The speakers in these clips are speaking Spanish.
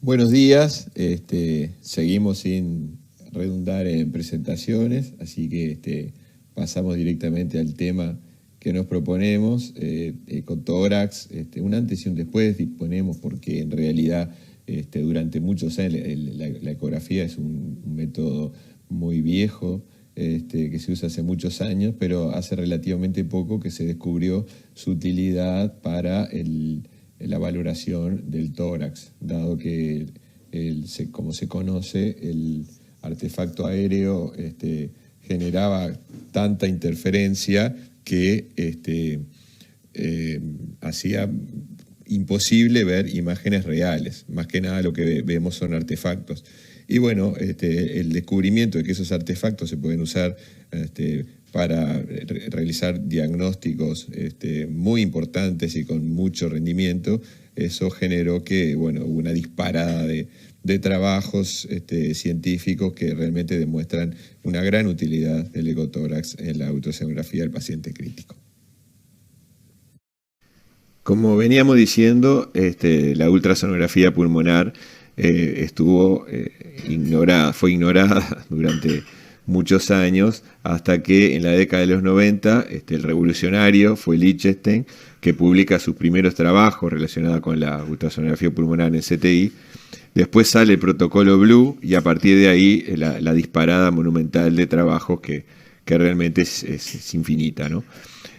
Buenos días, seguimos sin redundar en presentaciones, así que pasamos directamente al tema que nos proponemos. Ecotórax, un antes y un después disponemos porque en realidad durante muchos años la ecografía es un método muy viejo, que se usa hace muchos años, pero hace relativamente poco que se descubrió su utilidad para la valoración del tórax, dado que, como se conoce, el artefacto aéreo generaba tanta interferencia que hacía imposible ver imágenes reales. Más que nada lo que vemos son artefactos. Y bueno, el descubrimiento de que esos artefactos se pueden usar para realizar diagnósticos muy importantes y con mucho rendimiento, eso generó que, bueno, hubo una disparada de trabajos científicos que realmente demuestran una gran utilidad del ecotórax en la ultrasonografía del paciente crítico. Como veníamos diciendo, la ultrasonografía pulmonar fue ignorada durante muchos años, hasta que en la década de los 90, el revolucionario fue Lichtenstein, que publica sus primeros trabajos relacionados con la ultrasonografía pulmonar en CTI. Después sale el protocolo Blue y a partir de ahí la disparada monumental de trabajos que realmente es infinita, ¿no?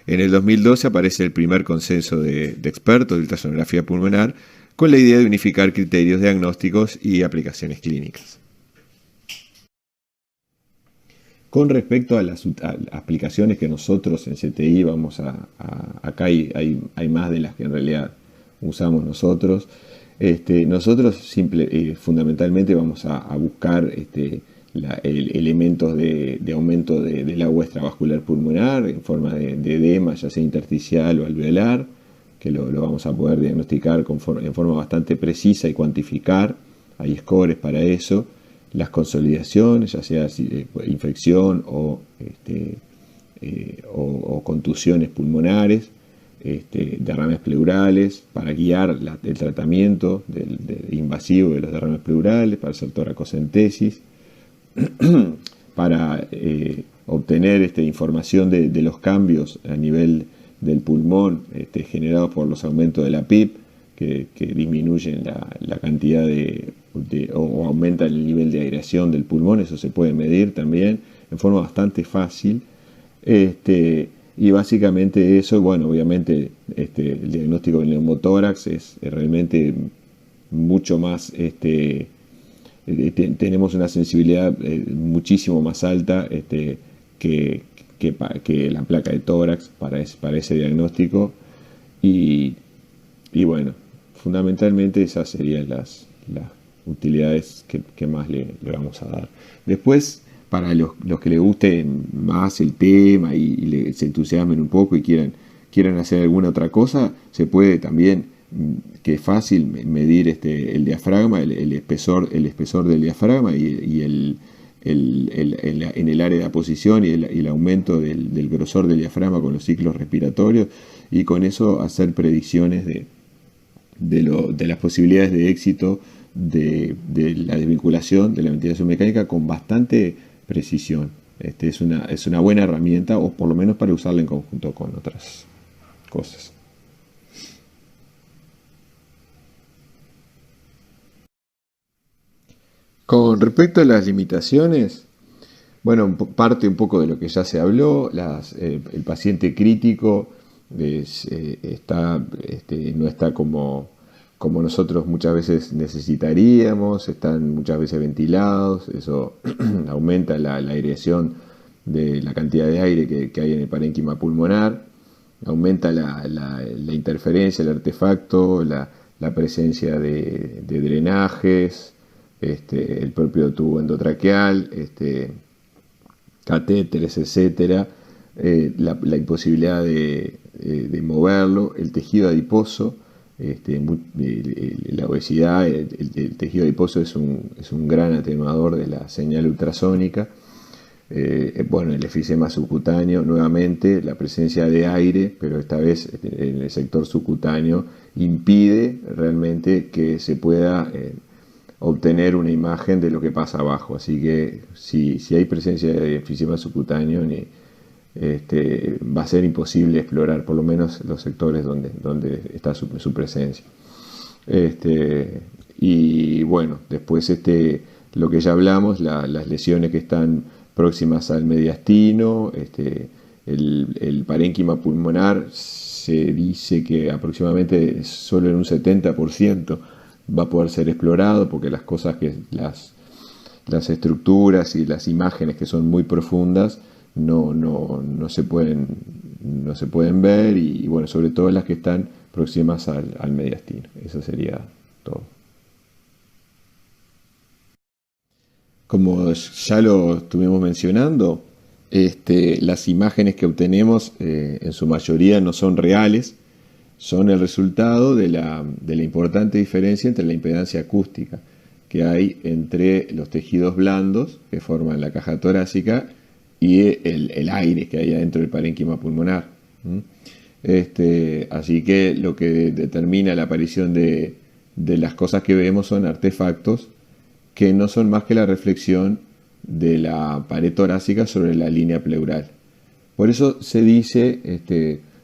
En el 2012 aparece el primer consenso de expertos de ultrasonografía pulmonar con la idea de unificar criterios diagnósticos y aplicaciones clínicas. Con respecto a las aplicaciones que nosotros en CTI acá hay más de las que en realidad usamos nosotros. Nosotros fundamentalmente vamos a buscar elementos de aumento del agua extravascular pulmonar en forma de edema, ya sea intersticial o alveolar, que lo vamos a poder diagnosticar en forma bastante precisa y cuantificar. Hay scores para eso. Las consolidaciones, ya sea infección o contusiones pulmonares, derrames pleurales, para guiar el tratamiento invasivo de los derrames pleurales, para hacer toracocentesis, para obtener información de los cambios a nivel del pulmón generados por los aumentos de la PIP, que disminuyen la cantidad o aumentan el nivel de aireación del pulmón. Eso se puede medir también en forma bastante fácil. Y básicamente eso, bueno, obviamente el diagnóstico del neumotórax es realmente mucho más, tenemos una sensibilidad muchísimo más alta que la placa de tórax para ese diagnóstico. Y bueno, fundamentalmente esas serían las utilidades que más le vamos a dar. Después, para los que les guste más el tema y se entusiasmen un poco y quieran hacer alguna otra cosa, se puede también, que es fácil, medir el diafragma, el espesor del diafragma y en el área de aposición y el aumento del grosor del diafragma con los ciclos respiratorios, y con eso hacer predicciones de las posibilidades de éxito de la desvinculación de la ventilación mecánica con bastante precisión. Es una buena herramienta, o por lo menos para usarla en conjunto con otras cosas. Con respecto a las limitaciones, bueno, parte un poco de lo que ya se habló. El paciente crítico no está como nosotros muchas veces necesitaríamos, están muchas veces ventilados, eso aumenta la aireación de la cantidad de aire que hay en el parénquima pulmonar, aumenta la interferencia, el artefacto, la presencia de drenajes, el propio tubo endotraqueal, catéteres, etcétera, la imposibilidad de moverlo, el tejido adiposo. La obesidad, el tejido adiposo es un gran atenuador de la señal ultrasónica. Bueno, el efisema subcutáneo, nuevamente, la presencia de aire, pero esta vez en el sector subcutáneo, impide realmente que se pueda obtener una imagen de lo que pasa abajo. Así que si hay presencia de enfisema subcutáneo, va a ser imposible explorar por lo menos los sectores donde está su presencia. Y bueno, después lo que ya hablamos, las lesiones que están próximas al mediastino, el parénquima pulmonar, se dice que aproximadamente solo en un 70% va a poder ser explorado, porque las estructuras y las imágenes que son muy profundas no se pueden ver, y bueno, sobre todo las que están próximas al mediastino. Eso sería todo. Como ya lo estuvimos mencionando, las imágenes que obtenemos en su mayoría no son reales, son el resultado de la importante diferencia entre la impedancia acústica que hay entre los tejidos blandos que forman la caja torácica y el aire que hay adentro del parénquima pulmonar. Así que lo que determina la aparición de las cosas que vemos son artefactos que no son más que la reflexión de la pared torácica sobre la línea pleural. Por eso se dice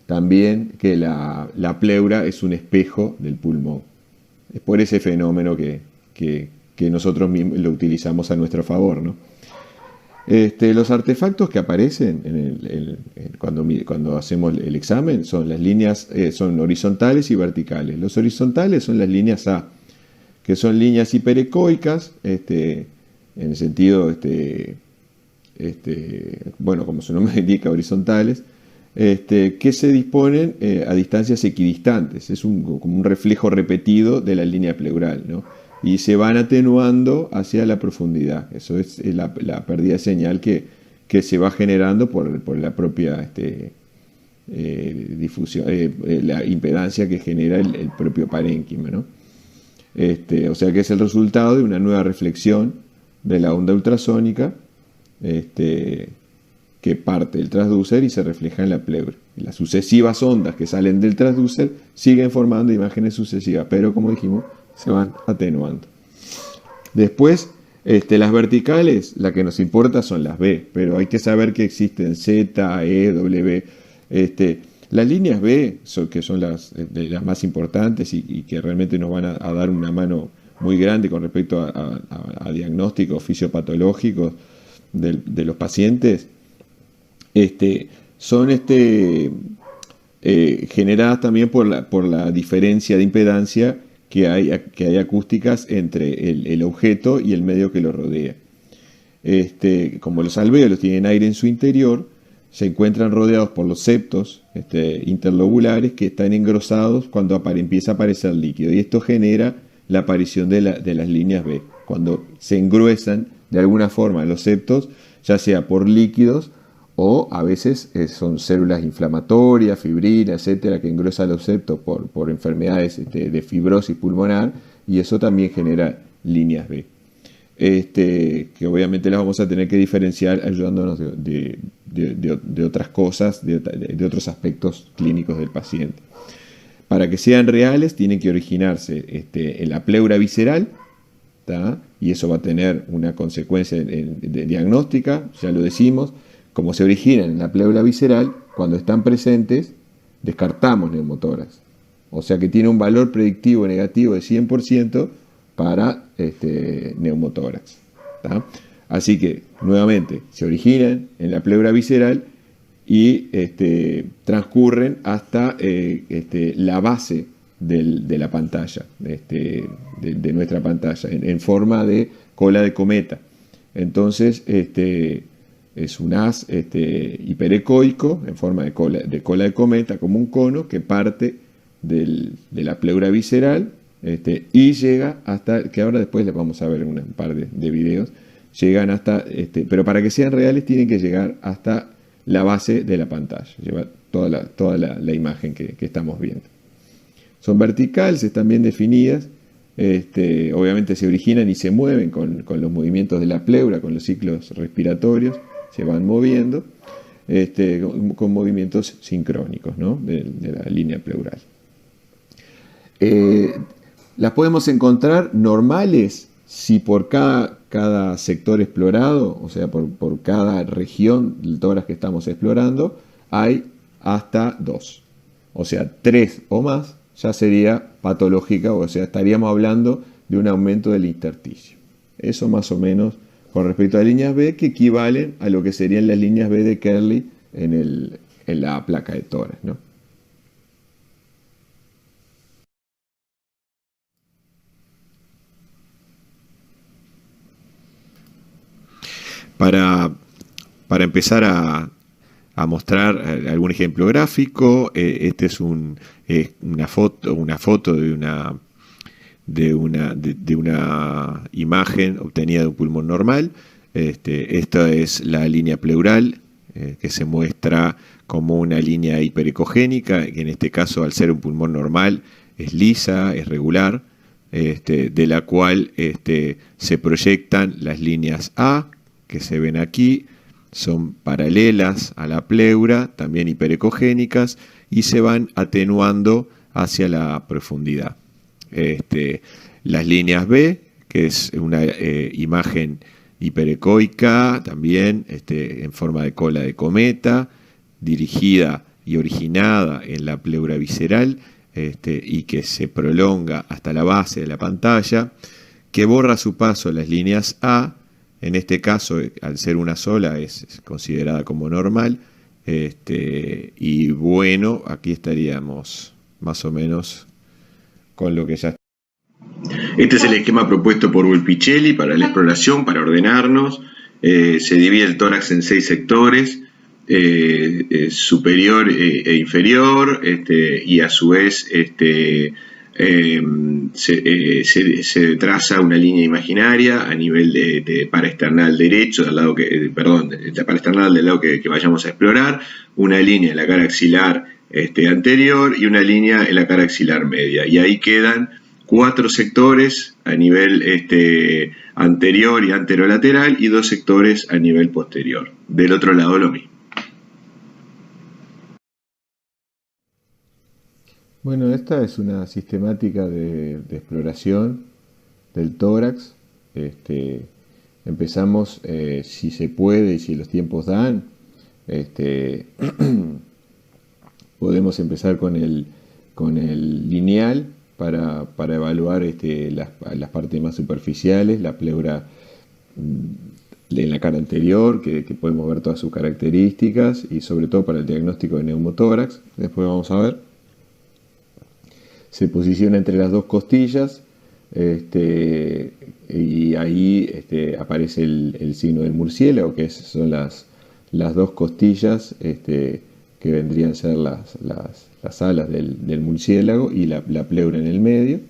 también que la pleura es un espejo del pulmón. Es por ese fenómeno que nosotros mismos lo utilizamos a nuestro favor, ¿no? Los artefactos que aparecen cuando hacemos el examen son las líneas, son horizontales y verticales. Los horizontales son las líneas A, que son líneas hiperecoicas, en el sentido, bueno, como su nombre indica, horizontales, que se disponen a distancias equidistantes. Es como un reflejo repetido de la línea pleural, ¿no? Y se van atenuando hacia la profundidad. Eso es la pérdida de señal que se va generando por la propia difusión, la impedancia que genera el propio parénquima, ¿no? O sea que es el resultado de una nueva reflexión de la onda ultrasónica, que parte del transducer y se refleja en la pleura. Y las sucesivas ondas que salen del transducer siguen formando imágenes sucesivas, pero como dijimos, se van atenuando. Después, las verticales, la que nos importa son las B, pero hay que saber que existen Z, E, W. Las líneas B, que son las más importantes y que realmente nos van a dar una mano muy grande con respecto a diagnósticos fisiopatológicos de los pacientes, son generadas también por la diferencia de impedancia que hay acústicas entre el objeto y el medio que lo rodea. Como los alvéolos tienen aire en su interior, se encuentran rodeados por los septos interlobulares que están engrosados cuando empieza a aparecer líquido, y esto genera la aparición de las líneas B. Cuando se engruesan de alguna forma los septos, ya sea por líquidos o a veces son células inflamatorias, fibrina, etcétera, que engruesan los septos por enfermedades de fibrosis pulmonar, y eso también genera líneas B. Que obviamente las vamos a tener que diferenciar ayudándonos de otras cosas, de otros aspectos clínicos del paciente. Para que sean reales, tienen que originarse en la pleura visceral, ¿tá? Y eso va a tener una consecuencia diagnóstica, ya lo decimos. Como se originan en la pleura visceral, cuando están presentes, descartamos neumotórax. O sea que tiene un valor predictivo negativo de 100% para neumotórax, ¿tá? Así que, nuevamente, se originan en la pleura visceral y transcurren hasta la base de la pantalla, de nuestra pantalla, en forma de cola de cometa. Entonces, es un haz hiperecoico en forma de cola de cometa, como un cono que parte de la pleura visceral y llega hasta, que ahora después les vamos a ver en un par de videos, llegan hasta, pero para que sean reales tienen que llegar hasta la base de la pantalla, lleva toda la imagen que estamos viendo. Son verticales, están bien definidas, obviamente se originan y se mueven con los movimientos de la pleura, con los ciclos respiratorios, se van moviendo con movimientos sincrónicos, ¿no? de la línea pleural. Las podemos encontrar normales si por cada sector explorado, o sea, por cada región del tórax que estamos explorando, hay hasta 2. O sea, 3 o más ya sería patológica, o sea, estaríamos hablando de un aumento del intersticio. Eso más o menos con respecto a líneas B, que equivalen a lo que serían las líneas B de Kerley en la placa de tórax, ¿no? Para, para empezar a mostrar algún ejemplo gráfico, este es una foto de una imagen obtenida de un pulmón normal. Esta es la línea pleural, que se muestra como una línea hiperecogénica, que en este caso, al ser un pulmón normal, es lisa, es regular, de la cual se proyectan las líneas A, que se ven aquí, son paralelas a la pleura, también hiperecogénicas, y se van atenuando hacia la profundidad. Las líneas B, que es una imagen hiperecoica, también en forma de cola de cometa, dirigida y originada en la pleura visceral, y que se prolonga hasta la base de la pantalla, que borra a su paso las líneas A. En este caso, al ser una sola, es considerada como normal. Y bueno, aquí estaríamos más o menos con lo que ya. Este es el esquema propuesto por Volpicelli para la exploración, para ordenarnos. Se divide el tórax en 6 sectores, superior e inferior, y a su vez se traza una línea imaginaria a nivel de paraesternal derecho, del lado la paraesternal del lado que vayamos a explorar, una línea en la cara axilar anterior y una línea en la cara axilar media. Y ahí quedan 4 sectores a nivel anterior y anterolateral y 2 sectores a nivel posterior. Del otro lado lo mismo. Bueno, esta es una sistemática de exploración del tórax. Empezamos, si se puede y si los tiempos dan, podemos empezar con el lineal para evaluar las partes más superficiales, la pleura en la cara anterior, que podemos ver todas sus características, y sobre todo para el diagnóstico de neumotórax. Después vamos a ver. Se posiciona entre las 2 costillas, y ahí aparece el signo del murciélago, que son las 2 costillas que vendrían a ser las alas del murciélago, y la pleura en el medio.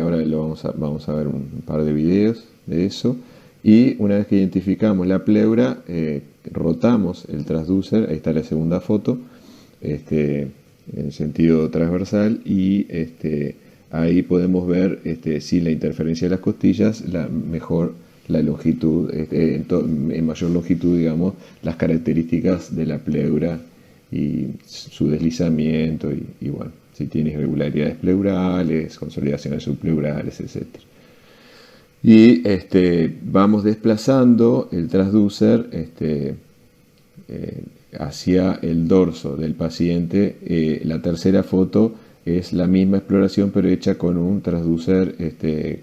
Ahora vamos a ver un par de videos de eso. Y una vez que identificamos la pleura, rotamos el transducer. Ahí está la segunda foto, en sentido transversal, y ahí podemos ver sin la interferencia de las costillas la longitud, en mayor longitud, digamos, las características de la pleura y su deslizamiento, y bueno, si tiene irregularidades pleurales, consolidaciones subpleurales, etc. Y vamos desplazando el transducer hacia el dorso del paciente. La tercera foto es la misma exploración, pero hecha con un transducer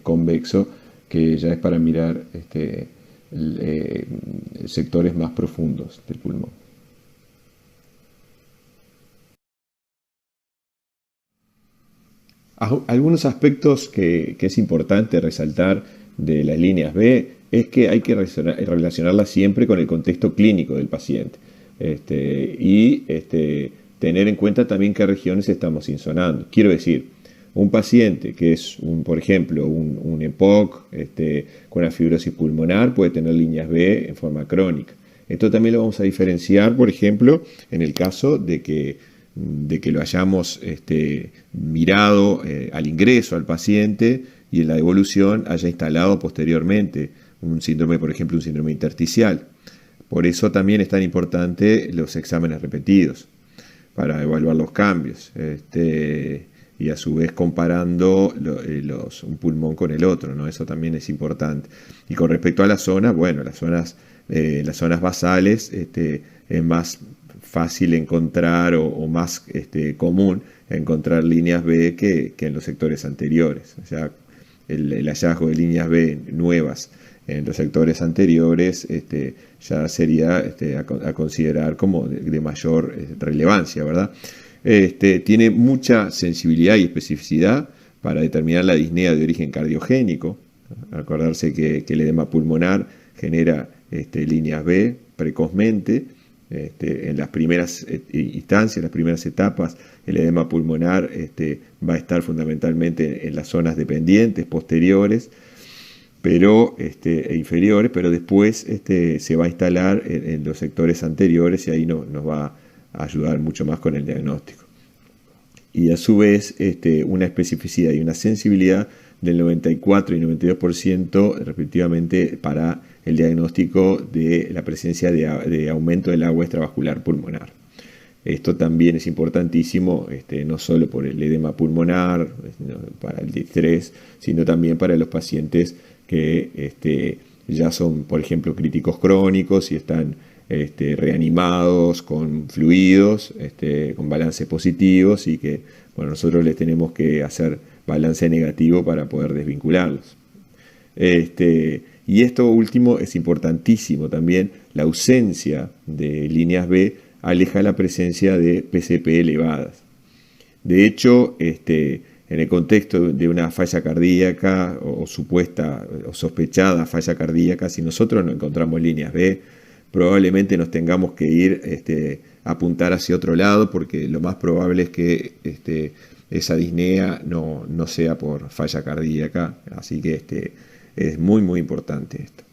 convexo, que ya es para mirar sectores más profundos del pulmón. Algunos aspectos que es importante resaltar de las líneas B es que hay que relacionarlas siempre con el contexto clínico del paciente, y tener en cuenta también qué regiones estamos insonando. Quiero decir, un paciente que es, por ejemplo, un EPOC con una fibrosis pulmonar puede tener líneas B en forma crónica. Esto también lo vamos a diferenciar, por ejemplo, en el caso de que lo hayamos mirado al ingreso al paciente y en la devolución haya instalado posteriormente un síndrome, por ejemplo, un síndrome intersticial. Por eso también es tan importante los exámenes repetidos para evaluar los cambios. y a su vez comparando un pulmón con el otro, ¿no? Eso también es importante. Y con respecto a las zonas, bueno, las zonas basales es más fácil encontrar o más común encontrar líneas B que en los sectores anteriores. O sea, el hallazgo de líneas B nuevas en los sectores anteriores ya sería a considerar como de mayor relevancia, ¿verdad? Tiene mucha sensibilidad y especificidad para determinar la disnea de origen cardiogénico. Acordarse que el edema pulmonar genera líneas B precozmente. En las primeras instancias, las primeras etapas, el edema pulmonar va a estar fundamentalmente en las zonas dependientes, posteriores, e inferiores, pero después se va a instalar en los sectores anteriores y ahí nos va a ayudar mucho más con el diagnóstico. Y a su vez una especificidad y una sensibilidad del 94 y 92% respectivamente para el diagnóstico de la presencia de aumento del agua extravascular pulmonar. Esto también es importantísimo, no solo por el edema pulmonar, para el distrés, sino también para los pacientes que ya son, por ejemplo, críticos crónicos y están reanimados con fluidos, con balances positivos y que, bueno, nosotros les tenemos que hacer balance negativo para poder desvincularlos. Y esto último es importantísimo también, la ausencia de líneas B aleja la presencia de PCP elevadas. De hecho, en el contexto de una falla cardíaca o supuesta o sospechada falla cardíaca, si nosotros no encontramos líneas B, probablemente nos tengamos que ir a apuntar hacia otro lado porque lo más probable es que esa disnea no sea por falla cardíaca, así que es muy muy importante esto.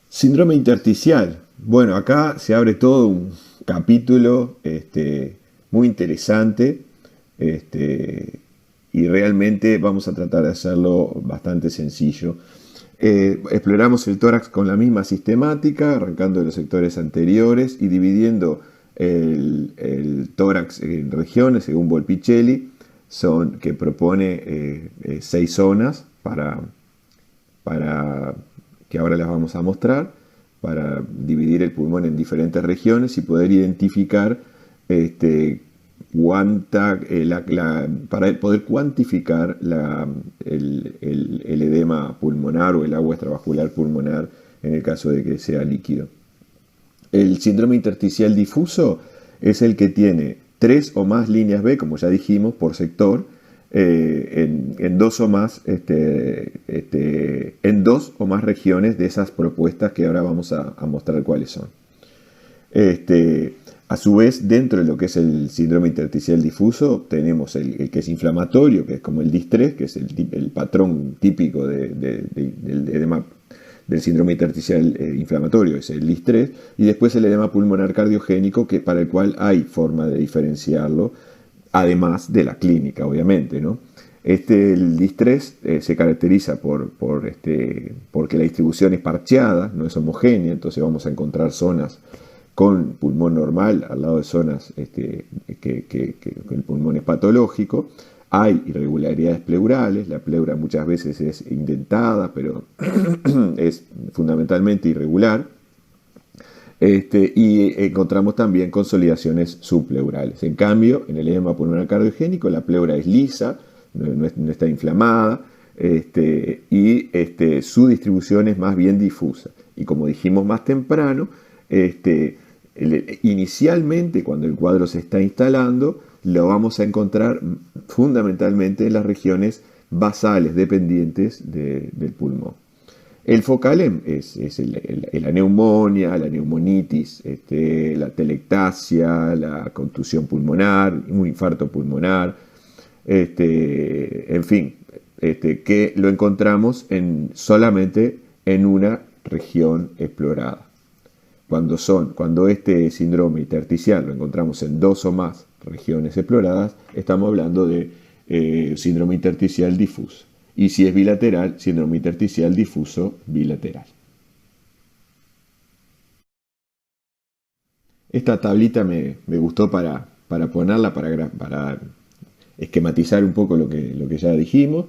Síndrome intersticial. Bueno, acá se abre todo un capítulo muy interesante y realmente vamos a tratar de hacerlo bastante sencillo. Exploramos el tórax con la misma sistemática, arrancando de los sectores anteriores y dividiendo el tórax en regiones según Volpicelli, que propone 6 zonas para que ahora las vamos a mostrar, para dividir el pulmón en diferentes regiones y poder identificar para poder cuantificar el edema pulmonar o el agua extravascular pulmonar en el caso de que sea líquido. El síndrome intersticial difuso es el que tiene 3 o más líneas B, como ya dijimos, por sector, en 2 o más regiones de esas propuestas que ahora vamos a mostrar cuáles son. A su vez, dentro de lo que es el síndrome intersticial difuso, tenemos el que es inflamatorio, que es como el distrés, que es el patrón típico del edema del síndrome intersticial inflamatorio, es el distrés, y después el edema pulmonar cardiogénico, para el cual hay forma de diferenciarlo, además de la clínica, obviamente, ¿no? El distrés se caracteriza porque la distribución es parcheada, no es homogénea, entonces vamos a encontrar zonas con pulmón normal al lado de zonas que el pulmón es patológico. Hay irregularidades pleurales, la pleura muchas veces es indentada, pero es fundamentalmente irregular. Y encontramos también consolidaciones subpleurales. En cambio, en el edema pulmonar cardiogénico la pleura es lisa, no está inflamada, y su distribución es más bien difusa. Y como dijimos más temprano, inicialmente cuando el cuadro se está instalando, lo vamos a encontrar fundamentalmente en las regiones basales dependientes del pulmón. El focalem es la neumonía, la neumonitis, la telectasia, la contusión pulmonar, un infarto pulmonar, en fin, que lo encontramos solamente en una región explorada. Cuando este síndrome intersticial lo encontramos en 2 o más regiones exploradas, estamos hablando de síndrome intersticial difuso. Y si es bilateral, síndrome intersticial difuso bilateral. Esta tablita me gustó para ponerla, para esquematizar un poco lo que ya dijimos,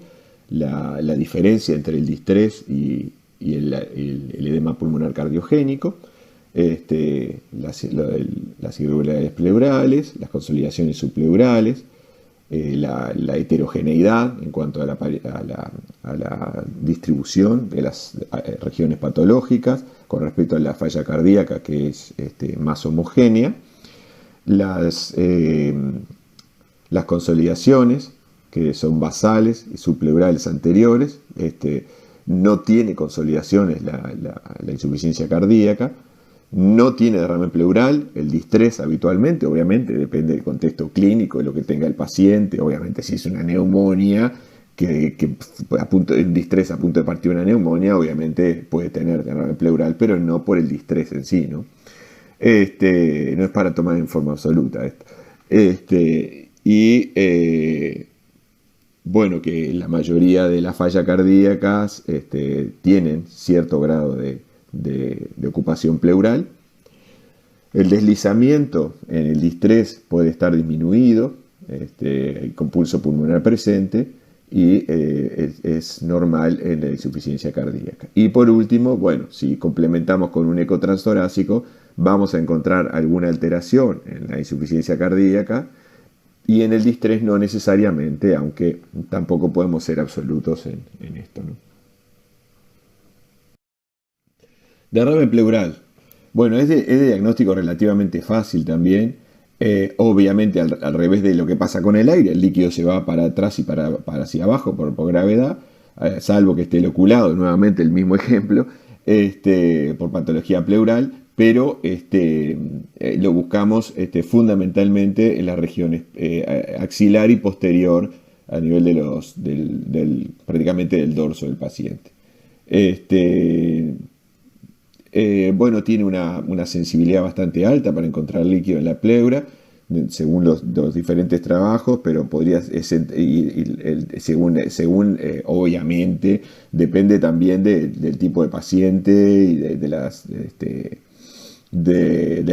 la diferencia entre el distrés y el edema pulmonar cardiogénico, las irregularidades pleurales, las consolidaciones subpleurales, la heterogeneidad en cuanto a la distribución de las regiones patológicas con respecto a la falla cardíaca, que es más homogénea, las consolidaciones, que son basales y subpleurales anteriores, no tiene consolidaciones la insuficiencia cardíaca, no tiene derrame pleural, el distrés habitualmente, obviamente, depende del contexto clínico, de lo que tenga el paciente, obviamente si es una neumonía, que el distrés a punto de partir una neumonía, obviamente puede tener derrame pleural, pero no por el distrés en sí, ¿no? No es para tomar en forma absoluta esto. Bueno, que la mayoría de las fallas cardíacas tienen cierto grado de ocupación pleural. El deslizamiento en el distrés puede estar disminuido, con pulso pulmonar presente, y es normal en la insuficiencia cardíaca. Y por último, bueno, si complementamos con un eco transtorácico, vamos a encontrar alguna alteración en la insuficiencia cardíaca, y en el distrés no necesariamente, aunque tampoco podemos ser absolutos en esto, ¿no? Derrame pleural. Bueno, es de diagnóstico relativamente fácil también. Obviamente, al revés de lo que pasa con el aire, el líquido se va para atrás y para hacia abajo por gravedad, salvo que esté loculado, nuevamente el mismo ejemplo, por patología pleural, pero lo buscamos fundamentalmente en las regiones axilar y posterior, a nivel prácticamente del dorso del paciente. Bueno, tiene una sensibilidad bastante alta para encontrar líquido en la pleura, según los diferentes trabajos, pero según obviamente, depende también del tipo de paciente y de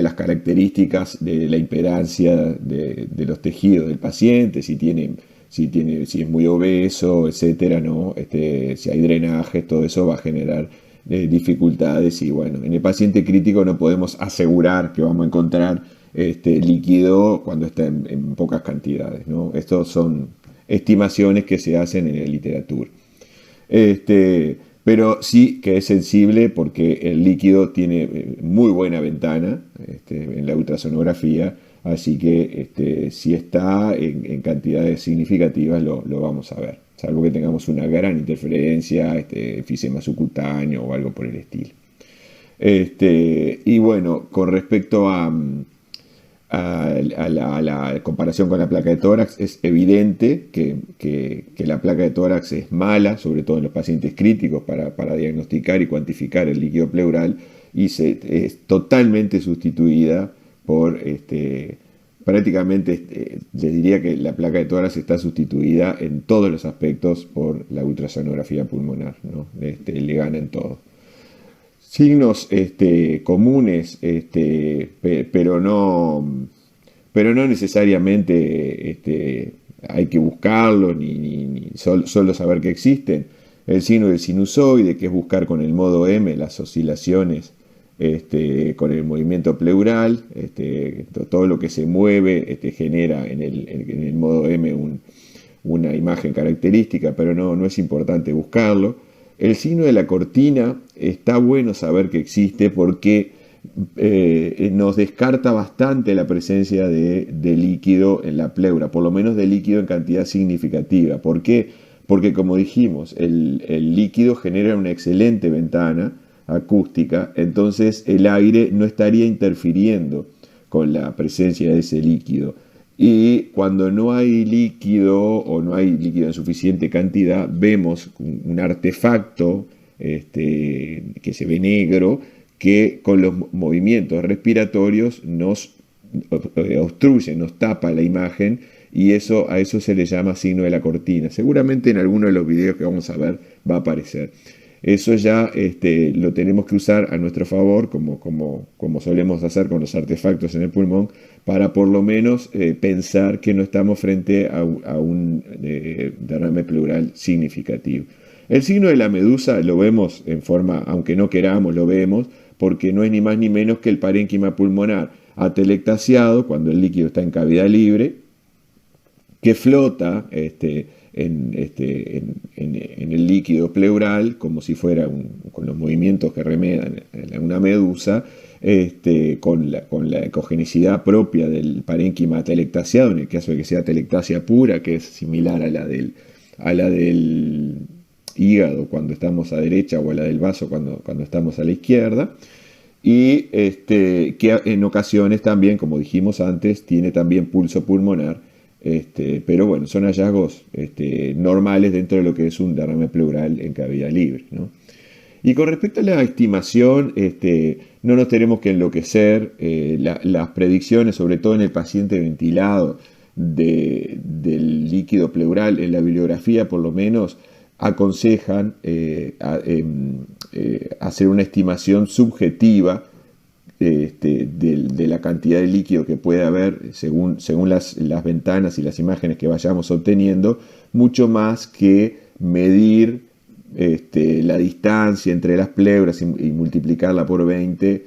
las características de la impedancia de los tejidos del paciente, si es muy obeso, etcétera, ¿no? Si hay drenajes, todo eso va a generar dificultades. Y bueno, en el paciente crítico no podemos asegurar que vamos a encontrar líquido cuando está en pocas cantidades, ¿no? Estos son estimaciones que se hacen en la literatura. Pero sí que es sensible, porque el líquido tiene muy buena ventana en la ultrasonografía, así que si está en cantidades significativas lo vamos a ver, salvo que tengamos una gran interferencia, enfisema subcutáneo o algo por el estilo. Y bueno, con respecto a la comparación con la placa de tórax, es evidente que la placa de tórax es mala, sobre todo en los pacientes críticos, para diagnosticar y cuantificar el líquido pleural, y es totalmente sustituida por, prácticamente, les diría que la placa de tórax está sustituida en todos los aspectos por la ultrasonografía pulmonar, ¿no? Le gana en todo. Signos comunes, pero no necesariamente hay que buscarlos, ni solo saber que existen. El signo del sinusoide, que es buscar con el modo M las oscilaciones con el movimiento pleural, todo lo que se mueve genera en el modo M una imagen característica, pero no es importante buscarlo. El signo de la cortina está bueno saber que existe, porque nos descarta bastante la presencia de líquido en la pleura, por lo menos de líquido en cantidad significativa. ¿Por qué? Porque, como dijimos, el líquido genera una excelente ventana acústica, entonces el aire no estaría interfiriendo con la presencia de ese líquido. Y cuando no hay líquido, o no hay líquido en suficiente cantidad, vemos un artefacto que se ve negro, que con los movimientos respiratorios nos obstruye, nos tapa la imagen, y a eso se le llama signo de la cortina. Seguramente en alguno de los videos que vamos a ver va a aparecer. eso ya lo tenemos que usar a nuestro favor, como solemos hacer con los artefactos en el pulmón, para por lo menos pensar que no estamos frente a un derrame pleural significativo. El signo de la medusa lo vemos en forma, aunque no queramos, lo vemos, porque no es ni más ni menos que el parénquima pulmonar atelectasiado, cuando el líquido está en cavidad libre, que flota en el líquido pleural, como si fuera con los movimientos que remedan una medusa, con la ecogenicidad propia del parénquima atelectasiado, en el caso de que sea atelectasia pura, que es similar a la del hígado cuando estamos a derecha, o a la del vaso cuando estamos a la izquierda, y que en ocasiones también, como dijimos antes, tiene también pulso pulmonar, pero bueno, son hallazgos normales dentro de lo que es un derrame pleural en cavidad libre, ¿no? Y con respecto a la estimación, no nos tenemos que enloquecer. Las predicciones, sobre todo en el paciente ventilado, del líquido pleural, en la bibliografía por lo menos, aconsejan hacer una estimación subjetiva de la cantidad de líquido que puede haber según las ventanas y las imágenes que vayamos obteniendo, mucho más que medir la distancia entre las pleuras y multiplicarla por 20,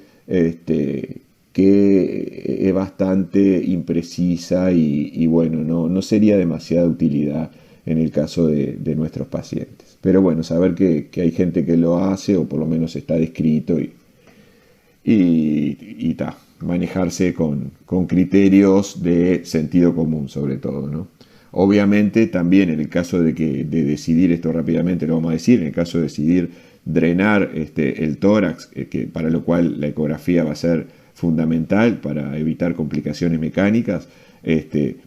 que es bastante imprecisa y bueno, no sería demasiada utilidad en el caso de nuestros pacientes. Pero bueno, saber que hay gente que lo hace, o por lo menos está descrito, y manejarse con criterios de sentido común sobre todo, ¿no? Obviamente también en el caso de decidir esto rápidamente, lo vamos a decir, en el caso de decidir drenar el tórax, para lo cual la ecografía va a ser fundamental para evitar complicaciones mecánicas,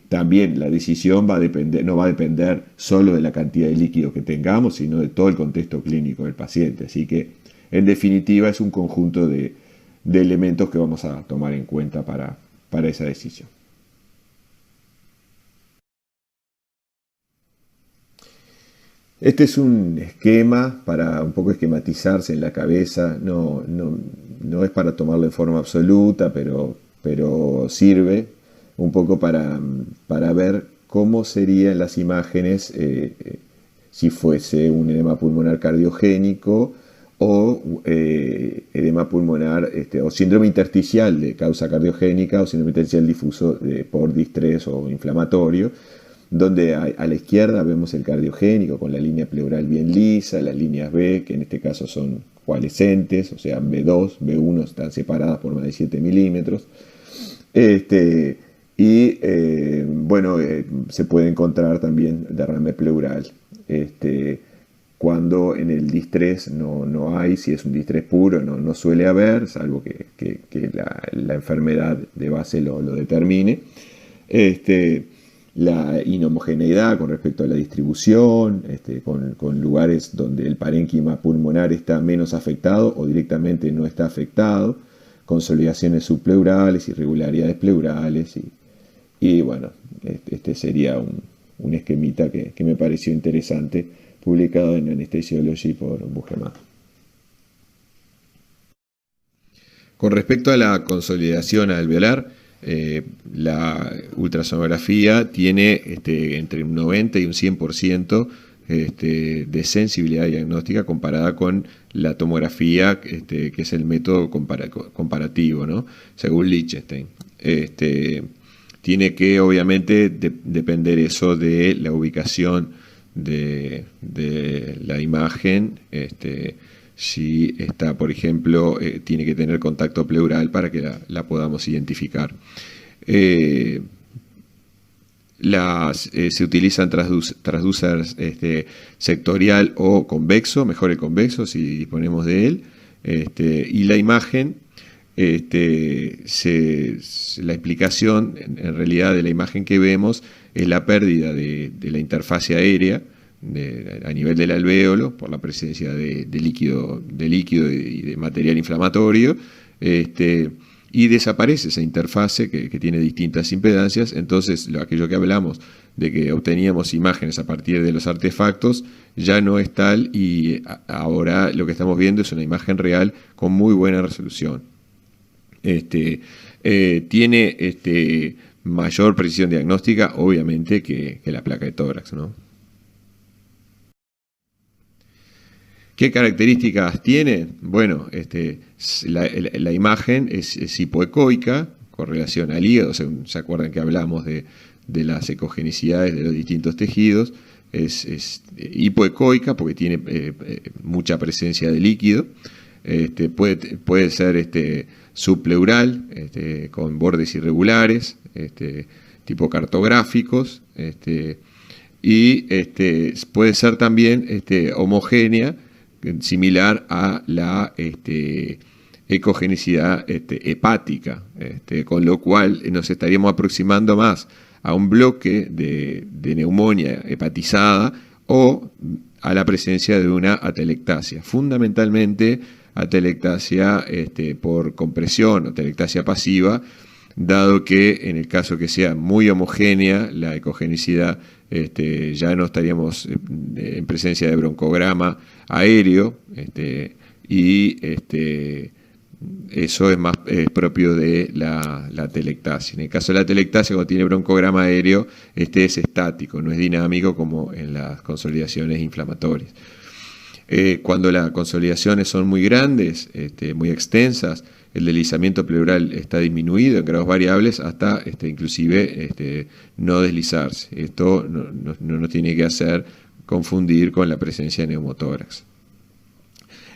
también la decisión no va a depender solo de la cantidad de líquido que tengamos, sino de todo el contexto clínico del paciente. Así que, en definitiva, es un conjunto de elementos que vamos a tomar en cuenta para esa decisión. Este es un esquema para un poco esquematizarse en la cabeza, no es para tomarlo en forma absoluta, pero sirve un poco para ver cómo serían las imágenes si fuese un edema pulmonar cardiogénico o edema pulmonar o síndrome intersticial de causa cardiogénica o síndrome intersticial difuso por distrés o inflamatorio, donde a la izquierda vemos el cardiogénico con la línea pleural bien lisa, las líneas B, que en este caso son coalescentes, o sea, B2, B1 están separadas por más de 7 milímetros. Bueno, se puede encontrar también derrame pleural. Cuando en el distrés no hay, si es un distrés puro, no suele haber, salvo que la enfermedad de base lo determine. La inhomogeneidad con respecto a la distribución, con lugares donde el parénquima pulmonar está menos afectado o directamente no está afectado, consolidaciones subpleurales, irregularidades pleurales, y bueno, este sería un esquemita que me pareció interesante, publicado en Anesthesiology por Buchemann. Con respecto a la consolidación alveolar, la ultrasonografía tiene entre un 90 y un 100% de sensibilidad diagnóstica comparada con la tomografía, que es el método comparativo, ¿no? Según Lichtenstein. Tiene que obviamente depender eso de la ubicación de la imagen, si está, por ejemplo, tiene que tener contacto pleural para que la podamos identificar. Se utilizan transducers sectorial o convexo, mejor el convexo si disponemos de él, y la imagen, la explicación en realidad de la imagen que vemos es la pérdida de la interfase aérea a nivel del alvéolo por la presencia de líquido y de material inflamatorio, y desaparece esa interfase que tiene distintas impedancias. Entonces aquello que hablamos de que obteníamos imágenes a partir de los artefactos ya no es tal, y ahora lo que estamos viendo es una imagen real con muy buena resolución. Tiene mayor precisión diagnóstica, obviamente, que la placa de tórax, ¿no? ¿Qué características tiene? Bueno, la imagen es hipoecoica, con relación al hígado. ¿Se acuerdan que hablamos de las ecogenicidades de los distintos tejidos? Es hipoecoica porque tiene mucha presencia de líquido. Puede ser subpleural, con bordes irregulares, tipo cartográficos, y puede ser también homogénea, similar a la ecogenicidad hepática, con lo cual nos estaríamos aproximando más a un bloque de neumonía hepatizada o a la presencia de una atelectasia, fundamentalmente atelectasia por compresión o atelectasia pasiva, dado que en el caso que sea muy homogénea la ecogenicidad, ya no estaríamos en presencia de broncograma aéreo, y eso es más propio de la atelectasia. En el caso de la atelectasia, cuando tiene broncograma aéreo, es estático, no es dinámico como en las consolidaciones inflamatorias. Cuando las consolidaciones son muy grandes, muy extensas, el deslizamiento pleural está disminuido en grados variables hasta inclusive no deslizarse. Esto no nos tiene que hacer confundir con la presencia de neumotórax.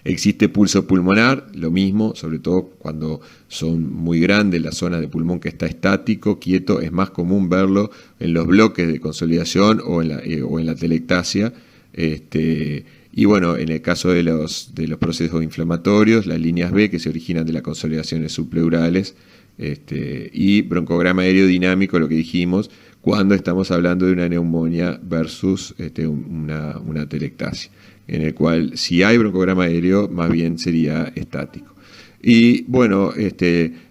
Existe pulso pulmonar, lo mismo, sobre todo cuando son muy grandes las zonas de pulmón que está estático, quieto. Es más común verlo en los bloques de consolidación o en la atelectasia. Y bueno, en el caso de los procesos inflamatorios, las líneas B que se originan de las consolidaciones subpleurales, y broncograma aerodinámico, lo que dijimos, cuando estamos hablando de una neumonía versus una atelectasia, en el cual si hay broncograma aéreo, más bien sería estático. Y bueno,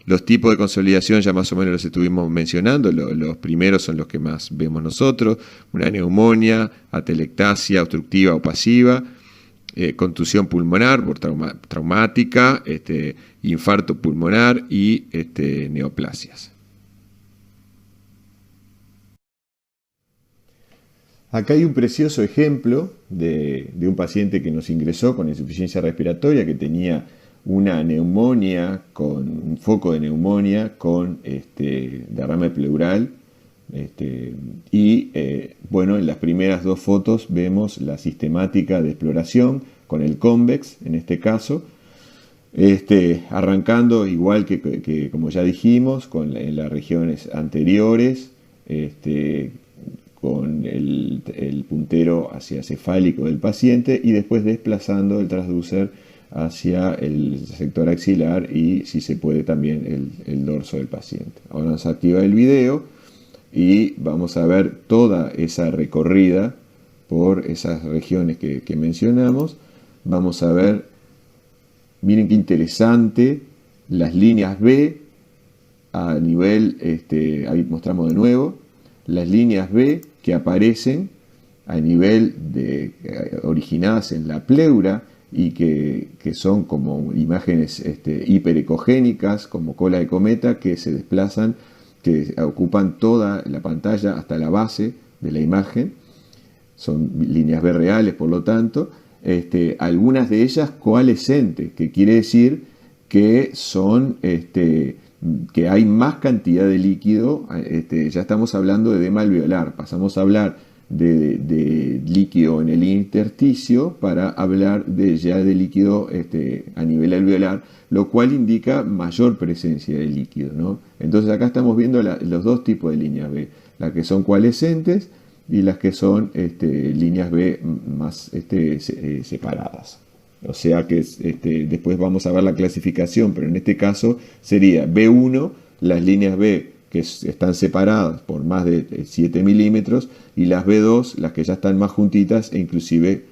los tipos de consolidación ya más o menos los estuvimos mencionando. Los primeros son los que más vemos nosotros: una neumonía, atelectasia obstructiva o pasiva, contusión pulmonar por traumática, infarto pulmonar y neoplasias. Acá hay un precioso ejemplo de un paciente que nos ingresó con insuficiencia respiratoria, que tenía una neumonía, con un foco de neumonía con derrame pleural. Bueno, en las primeras dos fotos vemos la sistemática de exploración con el convex, en este caso, arrancando igual que como ya dijimos, en las regiones anteriores, con el puntero hacia cefálico del paciente, y después desplazando el transducer hacia el sector axilar y, si se puede, también el dorso del paciente. Ahora nos activa el video y vamos a ver toda esa recorrida por esas regiones que mencionamos. Vamos a ver, miren qué interesante, las líneas B a nivel, ahí mostramos de nuevo, las líneas B que aparecen a nivel originadas en la pleura y que son como imágenes hiperecogénicas, como cola de cometa, que se desplazan, que ocupan toda la pantalla hasta la base de la imagen. Son líneas B reales, por lo tanto, algunas de ellas coalescentes, que quiere decir que son que hay más cantidad de líquido. Ya estamos hablando de edema alveolar, pasamos a hablar de líquido en el intersticio para hablar ya de líquido a nivel alveolar, lo cual indica mayor presencia de líquido, ¿no? Entonces acá estamos viendo los dos tipos de líneas B, las que son coalescentes y las que son líneas B más separadas. O sea que después vamos a ver la clasificación, pero en este caso sería B1, las líneas B que están separadas por más de 7 milímetros, y las B2, las que ya están más juntitas e inclusive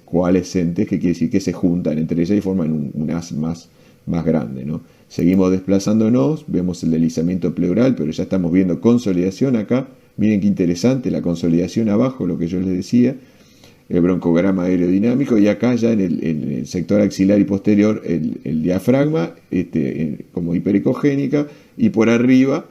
coalescentes, que quiere decir que se juntan entre ellas y forman un haz más más grande, ¿no? Seguimos desplazándonos, vemos el deslizamiento pleural, pero ya estamos viendo consolidación acá. Miren qué interesante, la consolidación abajo, lo que yo les decía, el broncograma aerodinámico, y acá ya en el sector axilar y posterior el diafragma como hiperecogénica, y por arriba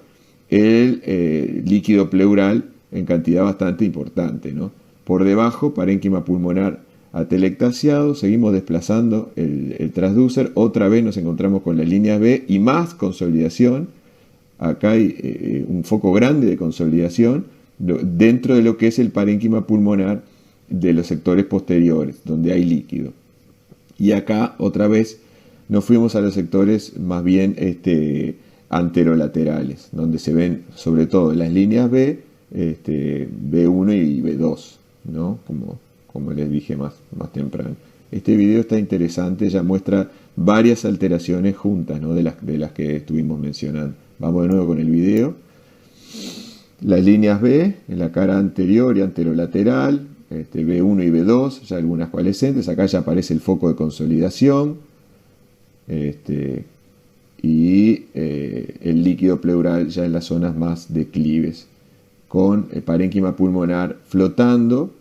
el líquido pleural en cantidad bastante importante, ¿no? Por debajo, parénquima pulmonar atelectasiado, seguimos desplazando el transducer, otra vez nos encontramos con las líneas B y más consolidación. Acá hay un foco grande de consolidación dentro de lo que es el parénquima pulmonar de los sectores posteriores, donde hay líquido. Y acá otra vez nos fuimos a los sectores más bien anterolaterales, donde se ven sobre todo las líneas B, B1 y B2, ¿no? Como les dije más temprano. Este video está interesante, ya muestra varias alteraciones juntas, ¿no? de las que estuvimos mencionando. Vamos de nuevo con el video. Las líneas B en la cara anterior y anterolateral, B1 y B2, ya algunas coalescentes. Acá ya aparece el foco de consolidación. Y el líquido pleural ya en las zonas más declives, con el parénquima pulmonar flotando,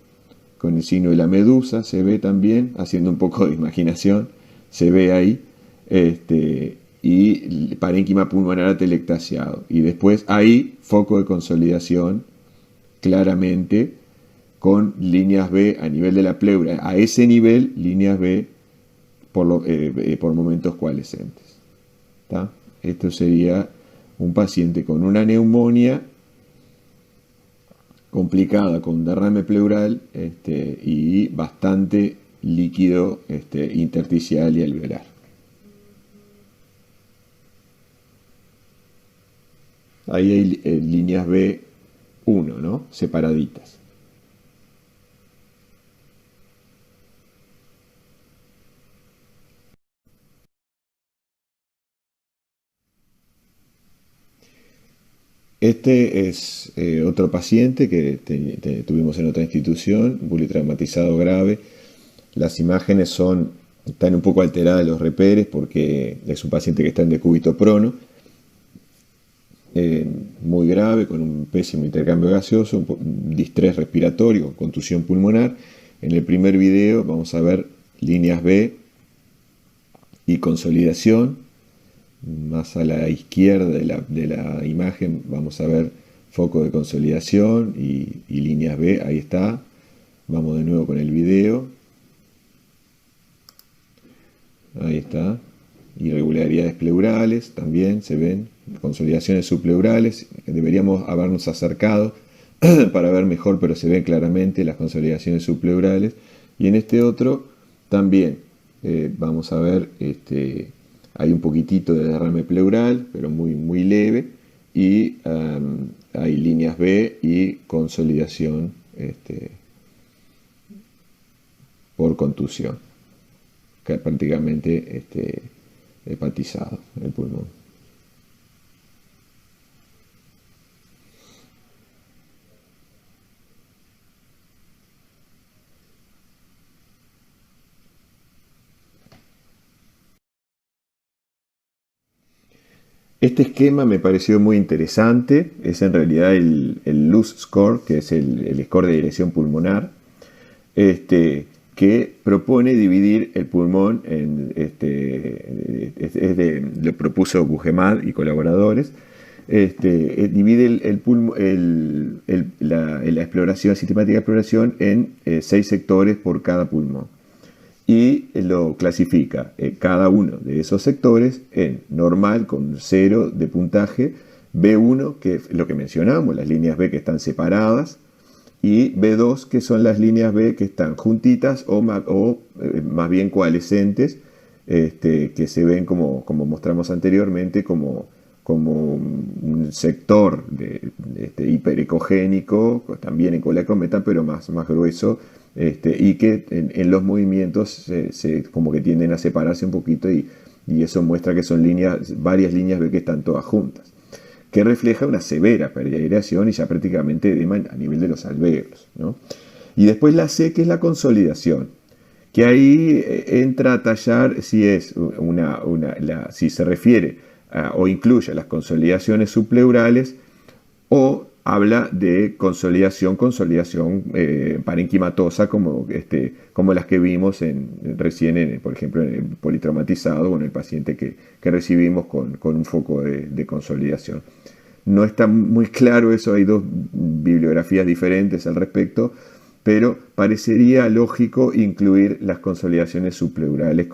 con el signo de la medusa, se ve también, haciendo un poco de imaginación, se ve ahí, y el parénquima pulmonar atelectasiado. Y después ahí, foco de consolidación, claramente, con líneas B a nivel de la pleura. A ese nivel, líneas B por momentos coalescentes. ¿Tá? Esto sería un paciente con una neumonía complicada, con derrame pleural y bastante líquido intersticial y alveolar. Ahí hay líneas B1, ¿no? Separaditas. Este es otro paciente que tuvimos en otra institución, politraumatizado grave. Las imágenes están un poco alteradas los reperes porque es un paciente que está en decúbito prono, muy grave, con un pésimo intercambio gaseoso, un distrés respiratorio, contusión pulmonar. En el primer video vamos a ver líneas B y consolidación. Más a la izquierda de la imagen vamos a ver foco de consolidación y líneas B, ahí está. Vamos de nuevo con el video. Ahí está. Irregularidades pleurales también se ven, consolidaciones subpleurales. Deberíamos habernos acercado para ver mejor, pero se ven claramente las consolidaciones subpleurales. Y en este otro también vamos a ver hay un poquitito de derrame pleural, pero muy leve, y hay líneas B y consolidación por contusión, que prácticamente hepatizado el pulmón. Este esquema me pareció muy interesante, es en realidad el LUS score, que es el score de dirección pulmonar, que propone dividir el pulmón en, lo propuso Bugemad y colaboradores, divide la exploración, sistemática de exploración en 6 sectores por cada pulmón. Y lo clasifica cada uno de esos sectores en normal con 0 de puntaje, B1, que es lo que mencionamos, las líneas B que están separadas, y B2, que son las líneas B que están juntitas o más bien coalescentes, que se ven como mostramos anteriormente, como un sector hiperecogénico, también en colecometa, pero más grueso, y que en los movimientos como que tienden a separarse un poquito, y eso muestra que son varias líneas B que están todas juntas, que refleja una severa pérdida de aireación y ya prácticamente edema a nivel de los alvéolos, ¿no? Y después la C, que es la consolidación, que ahí entra a tallar si es si se refiere o incluye las consolidaciones subpleurales o habla de consolidación parenquimatosa como las que vimos recién, por ejemplo, en el politraumatizado o en el paciente que recibimos con un foco de consolidación. No está muy claro eso, hay dos bibliografías diferentes al respecto, pero parecería lógico incluir las consolidaciones subpleurales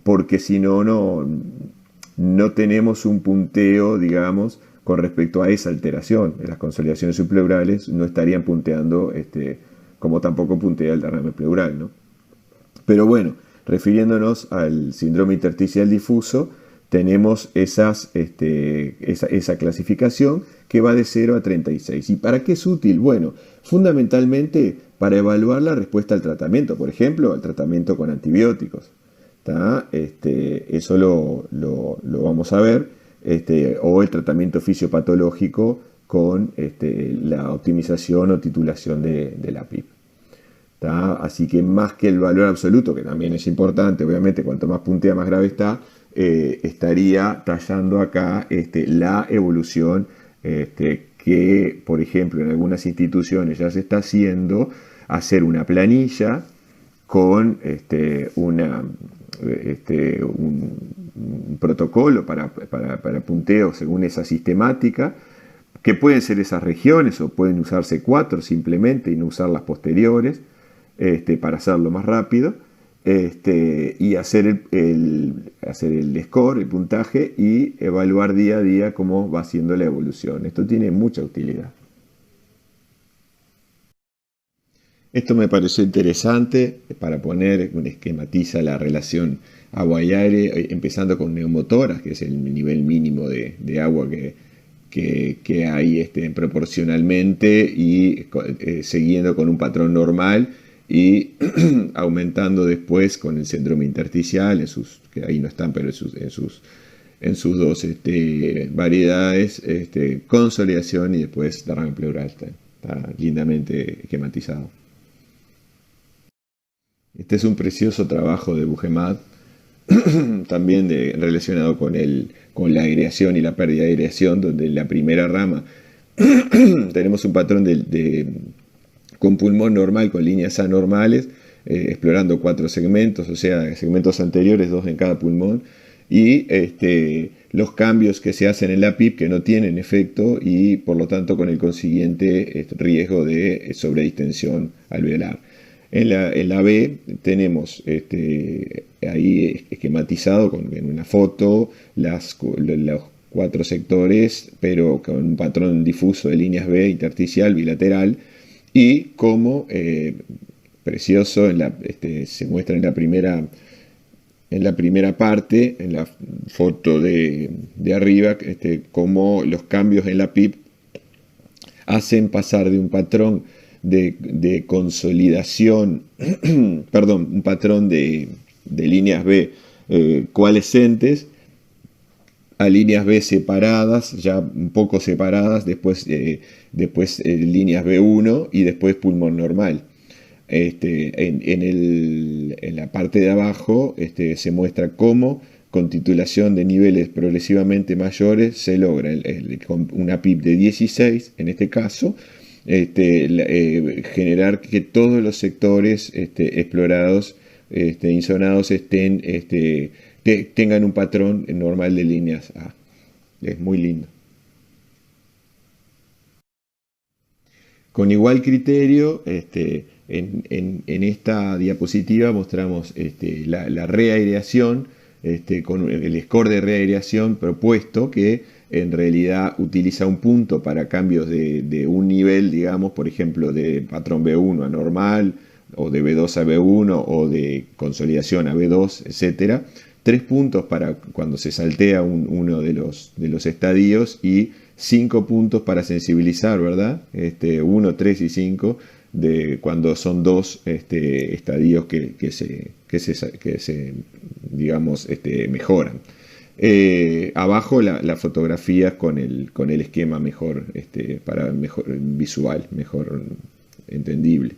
porque si no tenemos un punteo, digamos, con respecto a esa alteración. Las consolidaciones subpleurales no estarían punteando como tampoco puntea el derrame pleural, ¿no? Pero bueno, refiriéndonos al síndrome intersticial difuso, tenemos esa clasificación que va de 0 a 36. ¿Y para qué es útil? Bueno, fundamentalmente para evaluar la respuesta al tratamiento, por ejemplo, al tratamiento con antibióticos. Eso lo vamos a ver, o el tratamiento fisiopatológico con la optimización o titulación de la PIP. Así que más que el valor absoluto, que también es importante, obviamente, cuanto más puntea, más grave está, estaría tallando acá la evolución que, por ejemplo, en algunas instituciones ya se está haciendo, hacer una planilla con un protocolo para punteo según esa sistemática, que pueden ser esas regiones o pueden usarse 4 simplemente y no usar las posteriores, para hacerlo más rápido, y hacer el score, el puntaje, y evaluar día a día cómo va siendo la evolución. Esto tiene mucha utilidad. Esto me pareció interesante para esquematiza la relación agua y aire, empezando con neumotoras, que es el nivel mínimo de agua que hay proporcionalmente, y siguiendo con un patrón normal y aumentando después con el síndrome intersticial, que ahí no están, pero en sus dos variedades, consolidación y después derrame pleural. Está lindamente esquematizado. Este es un precioso trabajo de Bujemat, también relacionado con la aireación y la pérdida de aireación, donde en la primera rama tenemos un patrón con pulmón normal, con líneas anormales, explorando 4 segmentos, o sea, segmentos anteriores, 2 en cada pulmón, y los cambios que se hacen en la PIP que no tienen efecto y por lo tanto con el consiguiente riesgo de sobredistensión alveolar. En la B tenemos ahí esquematizado en una foto los 4 sectores, pero con un patrón difuso de líneas B, intersticial, bilateral, y como precioso se muestra en la primera parte, en la foto de arriba, cómo los cambios en la PIP hacen pasar de un patrón de consolidación, perdón, un patrón de líneas B coalescentes a líneas B separadas, ya un poco separadas, después líneas B1 y después pulmón normal. En la parte de abajo se muestra cómo con titulación de niveles progresivamente mayores se logra con una PIP de 16, en este caso, generar que todos los sectores explorados, insonados, tengan un patrón normal de líneas A. Es muy lindo. Con igual criterio, en esta diapositiva mostramos la reaireación, con el score de reaireación propuesto, que en realidad utiliza un punto para cambios de un nivel, digamos, por ejemplo, de patrón B1 a normal, o de B2 a B1, o de consolidación a B2, etc. 3 puntos para cuando se saltea uno de los estadios, y 5 puntos para sensibilizar, ¿verdad? 1, 3 y 5, de cuando son 2 estadios que se digamos, mejoran. Abajo la fotografía con el esquema mejor, para mejor visual, mejor entendible.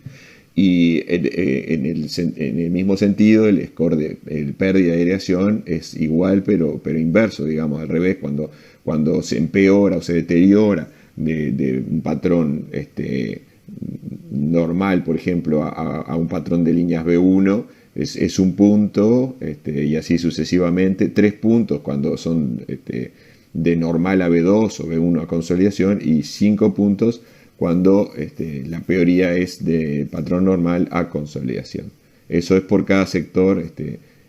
Y en el mismo sentido, el score de pérdida de aireación es igual, pero inverso, digamos, al revés, cuando se empeora o se deteriora de un patrón normal, por ejemplo, a un patrón de líneas B1, es un punto, y así sucesivamente, 3 puntos cuando son de normal a B2 o B1 a consolidación, y 5 puntos cuando la peoría es de patrón normal a consolidación. Eso es por cada sector,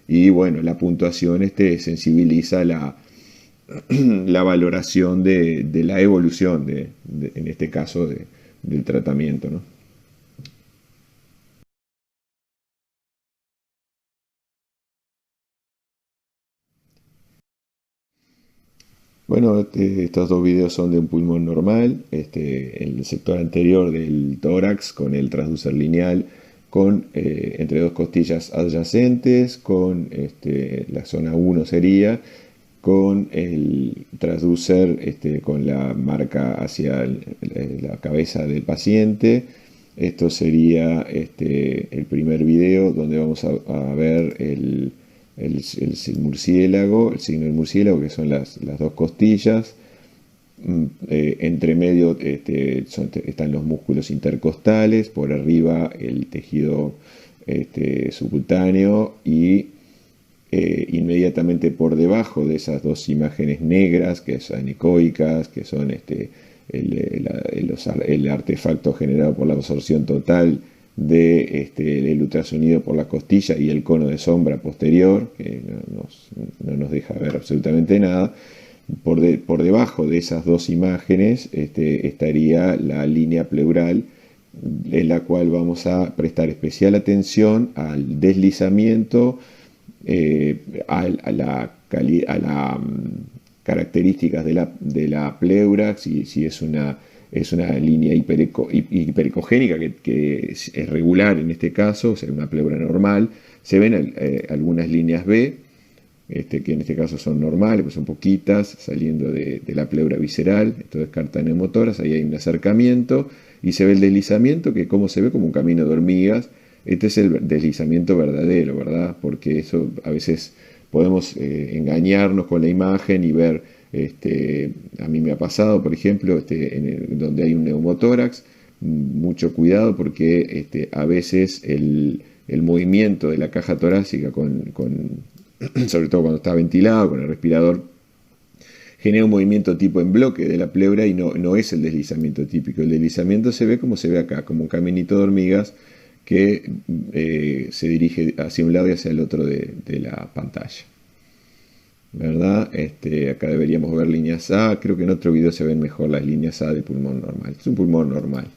y bueno, la puntuación sensibiliza la valoración de la evolución, en este caso, del tratamiento, ¿no? Bueno, estos dos videos son de un pulmón normal, el sector anterior del tórax con el transducer lineal, con entre dos costillas adyacentes, con la zona 1 sería, con el transducer con la marca hacia la cabeza del paciente. Esto sería el primer video donde vamos a ver el murciélago, el signo del murciélago, que son las dos costillas. Entre medio están los músculos intercostales, por arriba el tejido subcutáneo, y inmediatamente por debajo de esas dos imágenes negras, que son anecoicas, que son el artefacto generado por la absorción total del ultrasonido por la costilla, y el cono de sombra posterior, que no nos deja ver absolutamente nada. Por debajo de esas dos imágenes estaría la línea pleural, en la cual vamos a prestar especial atención al deslizamiento, a las características de la pleura, si es una línea hiperecogénica, que es regular en este caso, o sea, una pleura normal. Se ven algunas líneas B, que en este caso son normales, pues son poquitas, saliendo de la pleura visceral. Esto descarta neumotoras, ahí hay un acercamiento, y se ve el deslizamiento, que como se ve como un camino de hormigas. Este es el deslizamiento verdadero, ¿verdad? Porque eso a veces podemos engañarnos con la imagen y ver, a mí me ha pasado, por ejemplo, donde hay un neumotórax, mucho cuidado, porque a veces el movimiento de la caja torácica, sobre todo cuando está ventilado, con el respirador, genera un movimiento tipo en bloque de la pleura, y no es el deslizamiento típico. El deslizamiento se ve como se ve acá, como un caminito de hormigas que se dirige hacia un lado y hacia el otro de la pantalla, ¿verdad? Acá deberíamos ver líneas A. Creo que en otro video se ven mejor las líneas A del pulmón normal. Es un pulmón normal.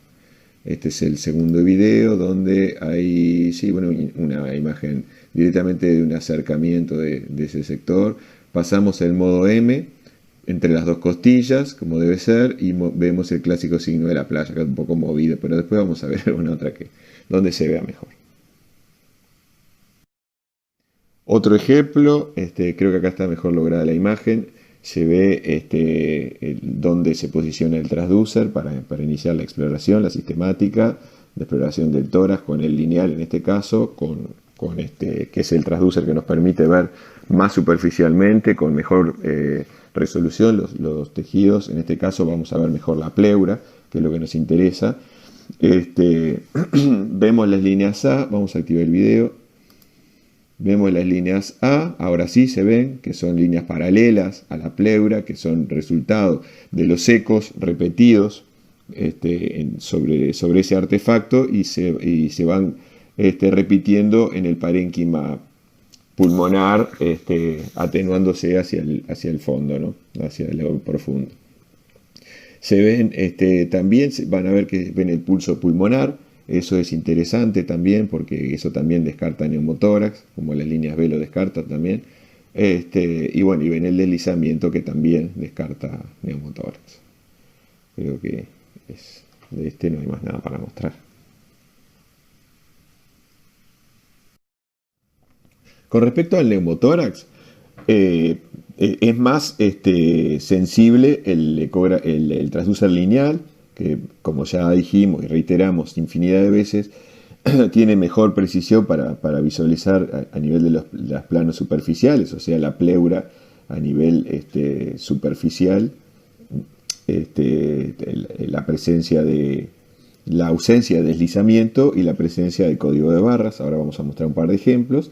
Este es el segundo video, donde hay, sí, bueno, una imagen directamente de un acercamiento de ese sector. Pasamos al modo M, entre las dos costillas, como debe ser, y vemos el clásico signo de la playa, que es un poco movido, pero después vamos a ver alguna otra donde se vea mejor. Otro ejemplo, creo que acá está mejor lograda la imagen. Se ve dónde se posiciona el transducer para iniciar la exploración, la sistemática de exploración del tórax, con el lineal en este caso, que es el transducer que nos permite ver más superficialmente, con mejor resolución, los tejidos. En este caso vamos a ver mejor la pleura, que es lo que nos interesa. Vemos las líneas A, vamos a activar el video. Vemos las líneas A, ahora sí se ven que son líneas paralelas a la pleura, que son resultado de los ecos repetidos sobre ese artefacto, y se van repitiendo en el parénquima pulmonar, atenuándose hacia el fondo, ¿no? Hacia el profundo. Se ven, también van a ver que ven el pulso pulmonar. Eso es interesante también, porque eso también descarta neumotórax, como las líneas B lo descartan también. Y bueno, y ven el deslizamiento, que también descarta neumotórax. Creo que de no hay más nada para mostrar. Con respecto al neumotórax, es más sensible el transducer lineal, que como ya dijimos y reiteramos infinidad de veces, tiene mejor precisión para visualizar a nivel de los planos superficiales, o sea, la pleura a nivel superficial, la presencia de la ausencia de deslizamiento y la presencia del código de barras. Ahora vamos a mostrar un par de ejemplos.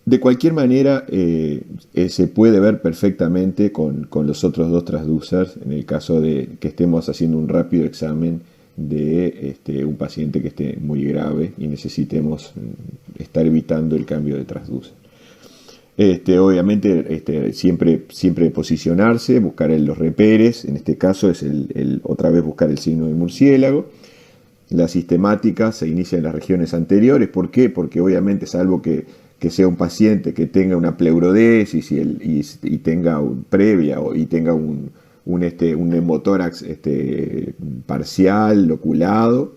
De cualquier manera, se puede ver perfectamente con los otros dos transducers en el caso de que estemos haciendo un rápido examen de un paciente que esté muy grave y necesitemos estar evitando el cambio de transducer. Obviamente, siempre posicionarse, buscar los reperes. En este caso es otra vez buscar el signo del murciélago. La sistemática se inicia en las regiones anteriores. ¿Por qué? Porque obviamente, salvo que sea un paciente que tenga una pleurodesis y tenga previa y tenga un neumotórax parcial, loculado,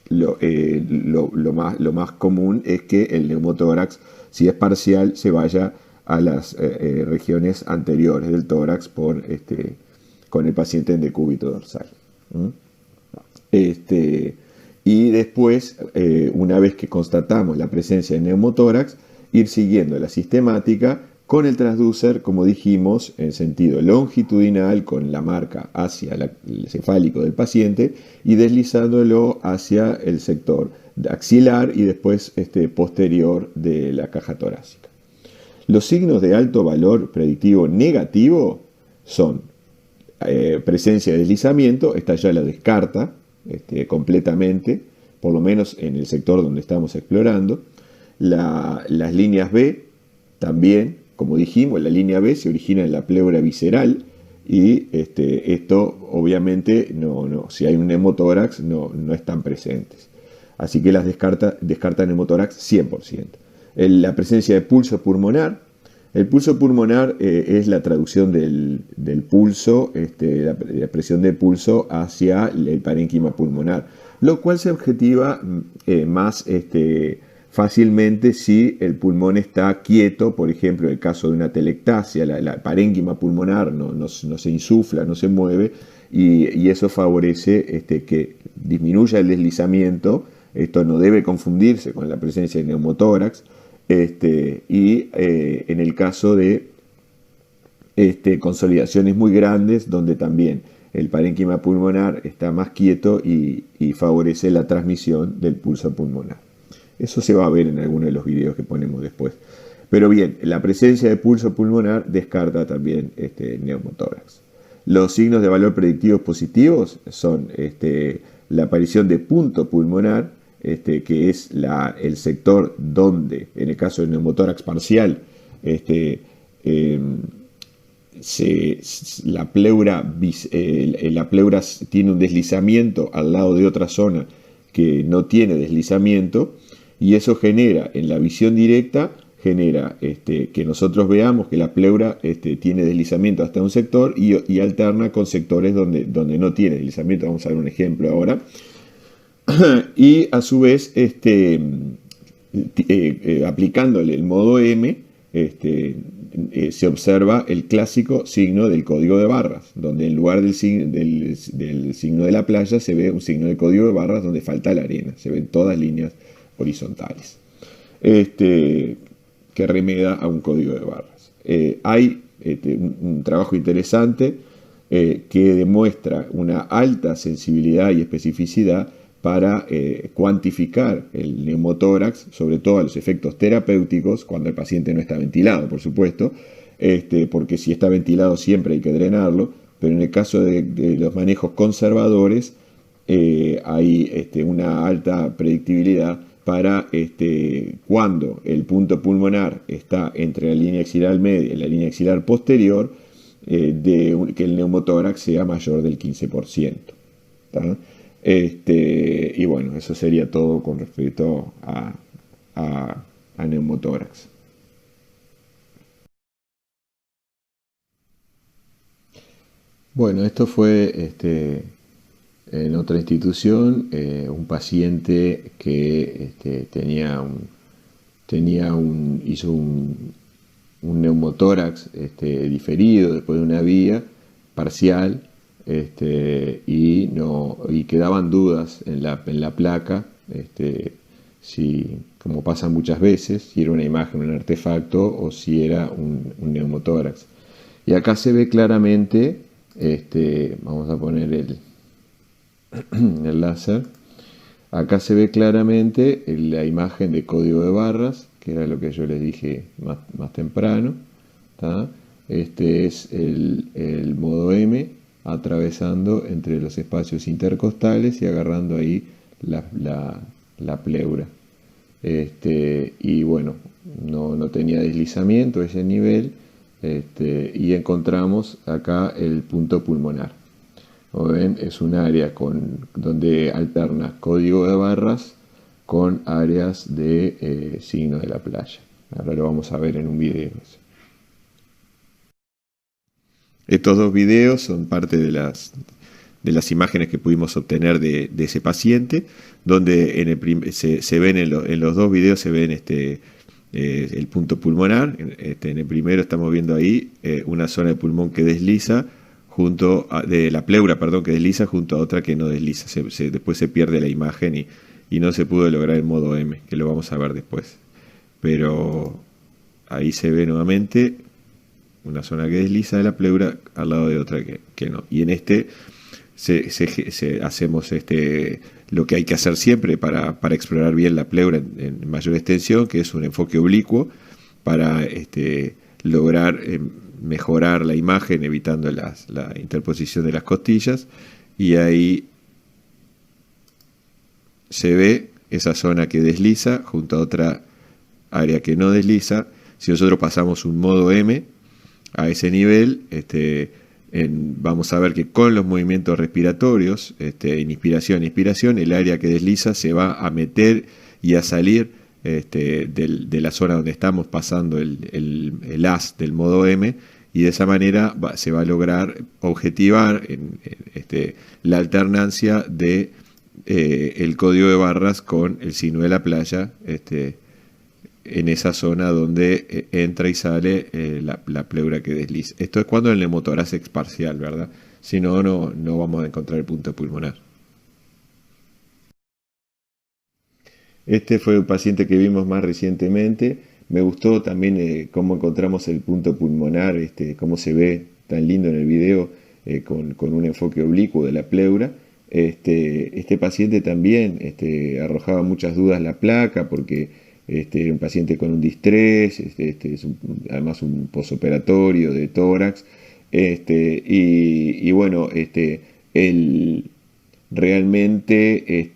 lo más común es que el neumotórax, si es parcial, se vaya a las regiones anteriores del tórax con el paciente en decúbito dorsal. Y después, una vez que constatamos la presencia de neumotórax, ir siguiendo la sistemática con el transducer, como dijimos, en sentido longitudinal, con la marca hacia el cefálico del paciente y deslizándolo hacia el sector axilar y después posterior de la caja torácica. Los signos de alto valor predictivo negativo son presencia de deslizamiento, esta ya la descarta completamente, por lo menos en el sector donde estamos explorando. Las líneas B también, como dijimos, la línea B se origina en la pleura visceral y esto obviamente si hay un neumotórax no están presentes. Así que las descartan neumotórax 100%. La presencia de pulso pulmonar. El pulso pulmonar es la traducción del pulso, la presión del pulso hacia el parénquima pulmonar, lo cual se objetiva más fácilmente si el pulmón está quieto. Por ejemplo, en el caso de una telectasia, la parénquima pulmonar no se insufla, no se mueve, y eso favorece que disminuya el deslizamiento. Esto no debe confundirse con la presencia de neumotórax. En el caso de consolidaciones muy grandes, donde también el parénquima pulmonar está más quieto y favorece la transmisión del pulso pulmonar. Eso se va a ver en alguno de los videos que ponemos después. Pero bien, la presencia de pulso pulmonar descarta también neumotórax. Los signos de valor predictivos positivos son la aparición de punto pulmonar, que es el sector donde, en el caso del neumotórax parcial, la pleura tiene un deslizamiento al lado de otra zona que no tiene deslizamiento, y eso genera, en la visión directa, que nosotros veamos que la pleura tiene deslizamiento hasta un sector y alterna con sectores donde no tiene deslizamiento. Vamos a ver un ejemplo ahora. Y a su vez, aplicándole el modo M, se observa el clásico signo del código de barras, donde en lugar del signo de la playa se ve un signo de código de barras donde falta la arena, se ven todas líneas horizontales, que remeda a un código de barras. Hay un trabajo interesante que demuestra una alta sensibilidad y especificidad para cuantificar el neumotórax, sobre todo a los efectos terapéuticos, cuando el paciente no está ventilado, por supuesto, porque si está ventilado siempre hay que drenarlo, pero en el caso de los manejos conservadores hay una alta predictibilidad para cuando el punto pulmonar está entre la línea axilar media y la línea axilar posterior, que el neumotórax sea mayor del 15%. ¿Tá? Y bueno, eso sería todo con respecto a neumotórax. Bueno, esto fue en otra institución, un paciente que hizo un neumotórax diferido después de una vía parcial, y quedaban dudas en la placa si, como pasa muchas veces, si era una imagen, un artefacto o si era un neumotórax. Y acá se ve claramente, vamos a poner el láser, acá se ve claramente la imagen de código de barras, que era lo que yo les dije más temprano, ¿tá? Este es el modo M atravesando entre los espacios intercostales y agarrando ahí la pleura. Y bueno, no tenía deslizamiento ese nivel, y encontramos acá el punto pulmonar. Como ven, es un área donde alterna código de barras con áreas de signo de la playa. Ahora lo vamos a ver en un video. Estos dos videos son parte de las imágenes que pudimos obtener de ese paciente, donde se ven en los dos videos se ven el punto pulmonar. En el primero estamos viendo ahí una zona de pulmón que desliza de la pleura, perdón, que desliza junto a otra que no desliza. Después se pierde la imagen y no se pudo lograr el modo M, que lo vamos a ver después. Pero ahí se ve nuevamente una zona que desliza de la pleura al lado de otra que no. Y en hacemos lo que hay que hacer siempre para explorar bien la pleura en mayor extensión, que es un enfoque oblicuo para lograr mejorar la imagen evitando la interposición de las costillas. Y ahí se ve esa zona que desliza junto a otra área que no desliza. Si nosotros pasamos un modo M a ese nivel, vamos a ver que con los movimientos respiratorios, en inspiración e expiración, el área que desliza se va a meter y a salir de la zona donde estamos pasando el haz del modo M, y de esa manera se va a lograr objetivar la alternancia de el código de barras con el signo de la playa, en esa zona donde entra y sale la pleura que desliza. Esto es cuando el neumotórax es parcial, ¿verdad? Si no, no vamos a encontrar el punto pulmonar. Este fue un paciente que vimos más recientemente. Me gustó también cómo encontramos el punto pulmonar, cómo se ve tan lindo en el video, con un enfoque oblicuo de la pleura. Este paciente también arrojaba muchas dudas la placa, porque era un paciente con un distrés, es además un posoperatorio de tórax, y bueno, realmente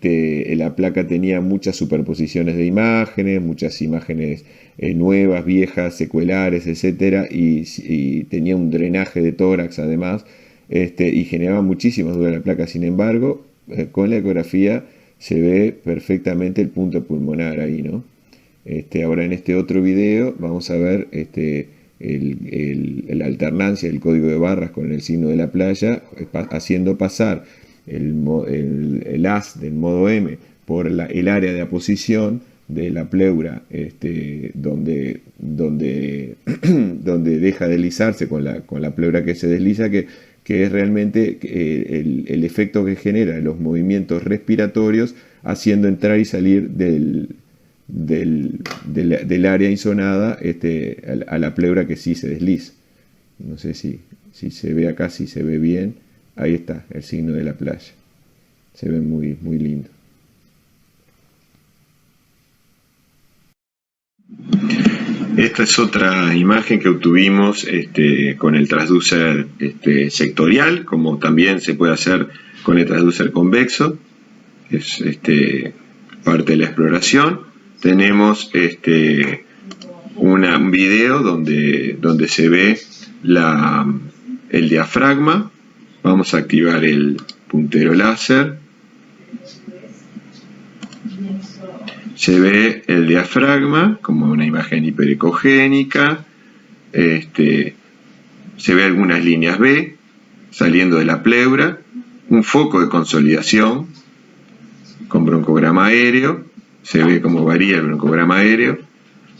la placa tenía muchas superposiciones de imágenes, muchas imágenes nuevas, viejas, secuelares, etcétera, y tenía un drenaje de tórax además, y generaba muchísimas dudas la placa. Sin embargo, con la ecografía se ve perfectamente el punto pulmonar ahí, ¿no? Ahora en este otro video vamos a ver la alternancia del código de barras con el signo de la playa, haciendo pasar el haz del modo M por el área de aposición de la pleura, donde deja deslizarse con la pleura que se desliza, que es realmente el efecto que genera los movimientos respiratorios, haciendo entrar y salir del área insonada a la pleura que sí se desliza. No sé si se ve acá, si se ve bien. Ahí está el signo de la playa. Se ve muy, muy lindo. Esta es otra imagen que obtuvimos con el transducer sectorial, como también se puede hacer con el transducer convexo. Es parte de la exploración. Tenemos un video donde se ve el diafragma. Vamos a activar el puntero láser. Se ve el diafragma como una imagen hiperecogénica. Se ve algunas líneas B saliendo de la pleura. Un foco de consolidación con broncograma aéreo. Se ve cómo varía el broncograma aéreo.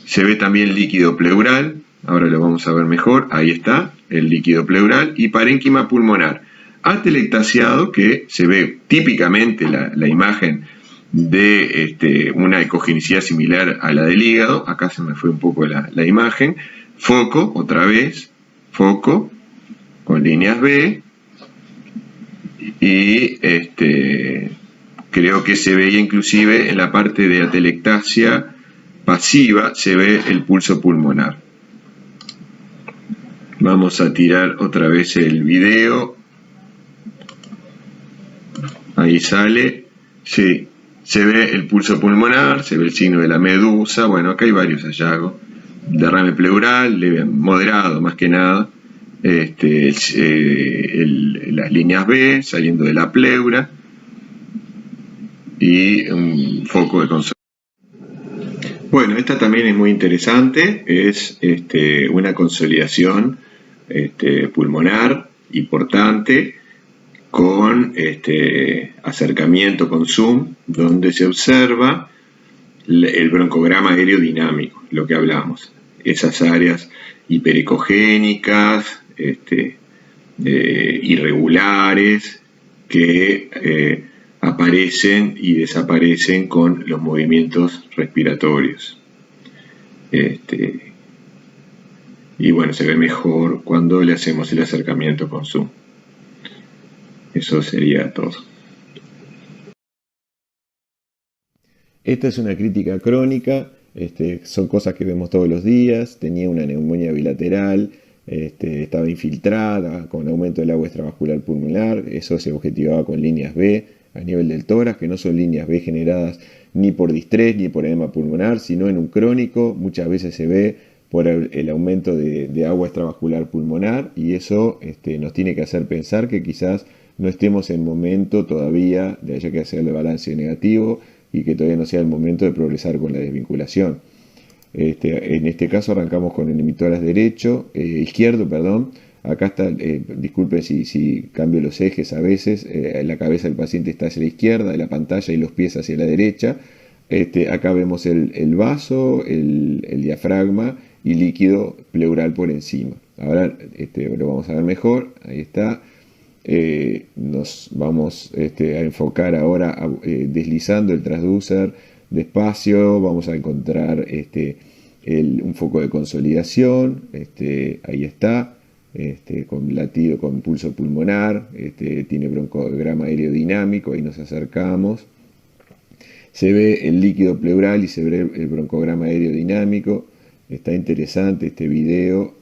Se ve también líquido pleural. Ahora lo vamos a ver mejor. Ahí está el líquido pleural. Y parénquima pulmonar atelectasiado, que se ve típicamente la imagen de una ecogenicidad similar a la del hígado. Acá se me fue un poco la imagen. Foco, otra vez, foco, con líneas B, y creo que se veía inclusive en la parte de atelectasia pasiva, se ve el pulso pulmonar. Vamos a tirar otra vez el video. Ahí sale. Sí, se ve el pulso pulmonar, se ve el signo de la medusa. Bueno, acá hay varios hallazgos. Derrame pleural, leve, moderado más que nada. Las líneas B saliendo de la pleura. Y un foco de consolidación. Bueno, esta también es muy interesante. Es una consolidación pulmonar importante con acercamiento con zoom, donde se observa el broncograma aerodinámico, lo que hablamos, esas áreas hiperecogénicas, irregulares, que aparecen y desaparecen con los movimientos respiratorios. Y bueno, se ve mejor cuando le hacemos el acercamiento con zoom. Eso sería todo. Esta es una crítica crónica, son cosas que vemos todos los días. Tenía una neumonía bilateral, estaba infiltrada con aumento del agua extravascular pulmonar. Eso se objetivaba con líneas B a nivel del tórax, que no son líneas B generadas ni por distrés ni por edema pulmonar, sino en un crónico. Muchas veces se ve por el aumento de agua extravascular pulmonar, y eso nos tiene que hacer pensar que quizás no estemos en momento todavía de haya que hacerle balance negativo y que todavía no sea el momento de progresar con la desvinculación. En este caso arrancamos con el emitoras izquierdo, perdón. Acá está, disculpen si cambio los ejes a veces, la cabeza del paciente está hacia la izquierda de la pantalla y los pies hacia la derecha. Acá vemos el vaso, el diafragma y líquido pleural por encima. Ahora lo vamos a ver mejor, ahí está. Nos vamos a enfocar ahora deslizando el transducer despacio. Vamos a encontrar un foco de consolidación, ahí está, con latido, con pulso pulmonar, tiene broncograma aerodinámico, ahí nos acercamos. Se ve el líquido pleural y se ve el broncograma aerodinámico. Está interesante este video.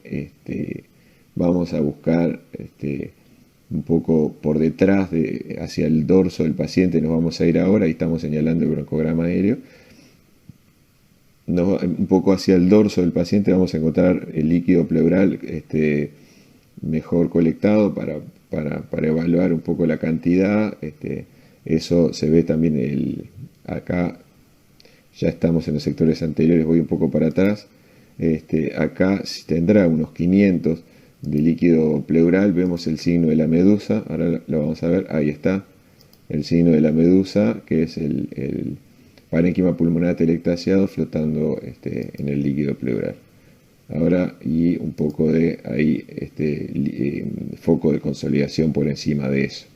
Vamos a buscar un poco por detrás, hacia el dorso del paciente nos vamos a ir ahora, y estamos señalando el broncograma aéreo. Un poco hacia el dorso del paciente vamos a encontrar el líquido pleural mejor colectado para evaluar un poco la cantidad. Eso se ve también acá, ya estamos en los sectores anteriores, voy un poco para atrás. Acá tendrá unos 500 de líquido pleural. Vemos el signo de la medusa, ahora lo vamos a ver, ahí está el signo de la medusa, que es el parénquima pulmonar atelectasiado flotando en el líquido pleural. Ahora, y un poco de ahí foco de consolidación por encima de eso.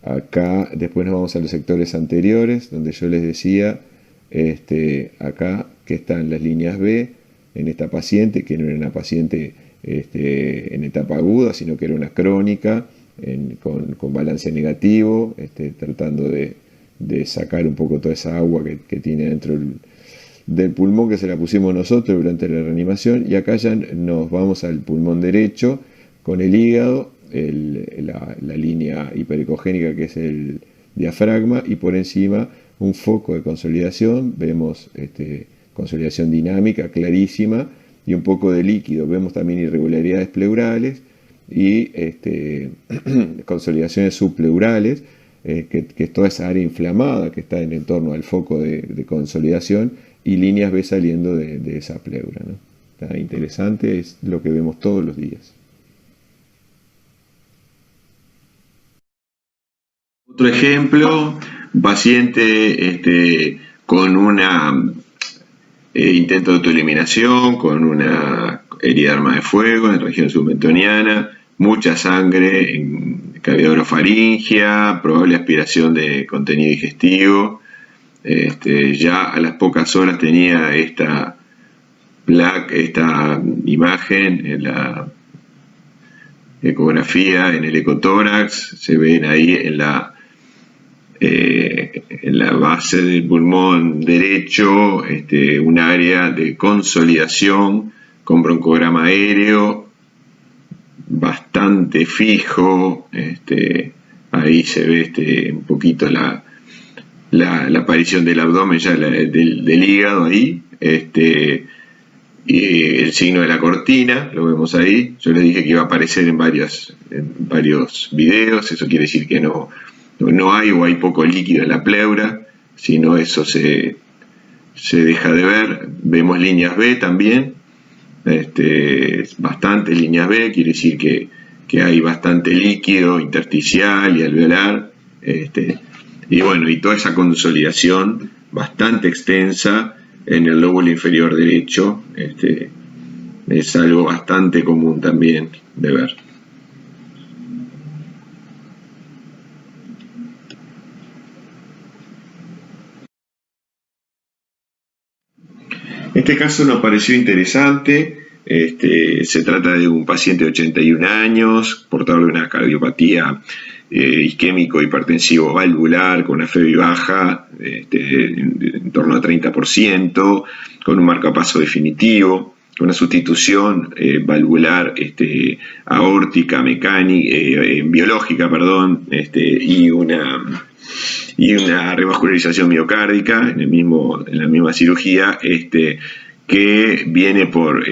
Acá después nos vamos a los sectores anteriores, donde yo les decía acá que están las líneas B en esta paciente, que no era una paciente en etapa aguda, sino que era una crónica con balance negativo, tratando de sacar un poco toda esa agua que tiene dentro del pulmón, que se la pusimos nosotros durante la reanimación. Y acá ya nos vamos al pulmón derecho con el hígado, la línea hiperecogénica, que es el diafragma, y por encima un foco de consolidación. Vemos consolidación dinámica clarísima y un poco de líquido. Vemos también irregularidades pleurales y consolidaciones subpleurales, que es toda esa área inflamada que está en torno al foco de consolidación, y líneas B saliendo de esa pleura, ¿no? Está interesante, es lo que vemos todos los días. Otro ejemplo, un paciente con una intento de autoeliminación, con una herida de arma de fuego en región submentoniana, mucha sangre en cavidad orofaringia, probable aspiración de contenido digestivo, ya a las pocas horas tenía esta imagen en la ecografía, en el ecotórax. Se ven ahí en la base del pulmón derecho un área de consolidación con broncograma aéreo bastante fijo. Ahí se ve un poquito la aparición del abdomen, ya del hígado ahí, y el signo de la cortina, lo vemos ahí. Yo les dije que iba a aparecer en varios videos. Eso quiere decir que no hay o hay poco líquido en la pleura, sino eso se deja de ver. Vemos líneas B también, bastantes líneas B, quiere decir que hay bastante líquido intersticial y alveolar, y bueno, y toda esa consolidación bastante extensa en el lóbulo inferior derecho. Es algo bastante común también de ver. Este caso nos pareció interesante. Se trata de un paciente de 81 años, portador de una cardiopatía isquémico hipertensivo valvular, con una FEBI baja, en torno a 30%, con un marcapaso definitivo, con una sustitución valvular aórtica, mecánica, biológica, perdón, y una revascularización miocárdica en la misma cirugía, que viene por,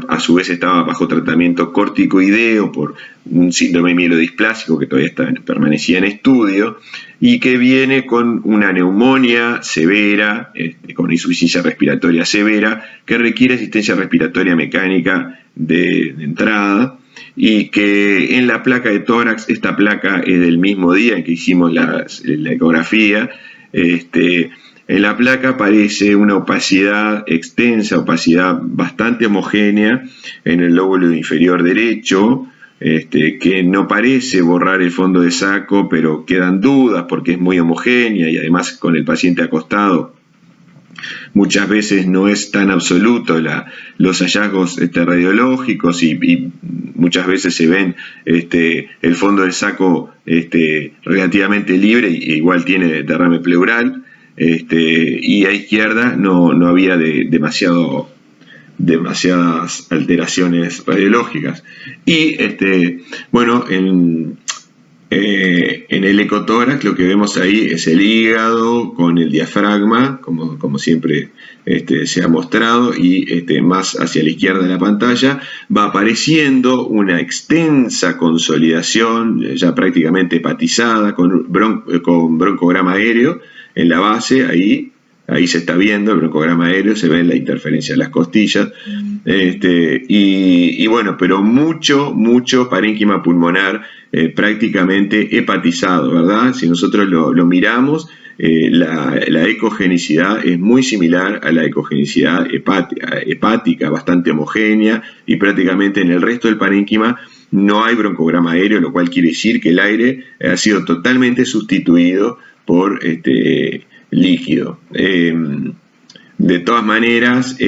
a su vez estaba bajo tratamiento corticoideo por un síndrome mielodisplásico que todavía permanecía en estudio, y que viene con una neumonía severa, con insuficiencia respiratoria severa, que requiere asistencia respiratoria mecánica de entrada, y que en la placa de tórax, esta placa es del mismo día en que hicimos la ecografía, en la placa aparece una opacidad extensa, opacidad bastante homogénea en el lóbulo inferior derecho, que no parece borrar el fondo de saco, pero quedan dudas porque es muy homogénea, y además con el paciente acostado muchas veces no es tan absoluto los hallazgos radiológicos, y muchas veces se ven el fondo del saco relativamente libre, e igual tiene derrame pleural. Y a izquierda no había demasiadas alteraciones radiológicas. Y bueno, en el ecotórax lo que vemos ahí es el hígado con el diafragma, como siempre se ha mostrado, y más hacia la izquierda de la pantalla va apareciendo una extensa consolidación ya prácticamente hepatizada con broncograma aéreo en la base. Ahí se está viendo el broncograma aéreo, se ve la interferencia de las costillas, y bueno, pero mucho parénquima pulmonar prácticamente hepatizado, ¿verdad? Si nosotros lo miramos, la ecogenicidad es muy similar a la ecogenicidad hepática, bastante homogénea, y prácticamente en el resto del parénquima no hay broncograma aéreo, lo cual quiere decir que el aire ha sido totalmente sustituido por líquido. De todas maneras,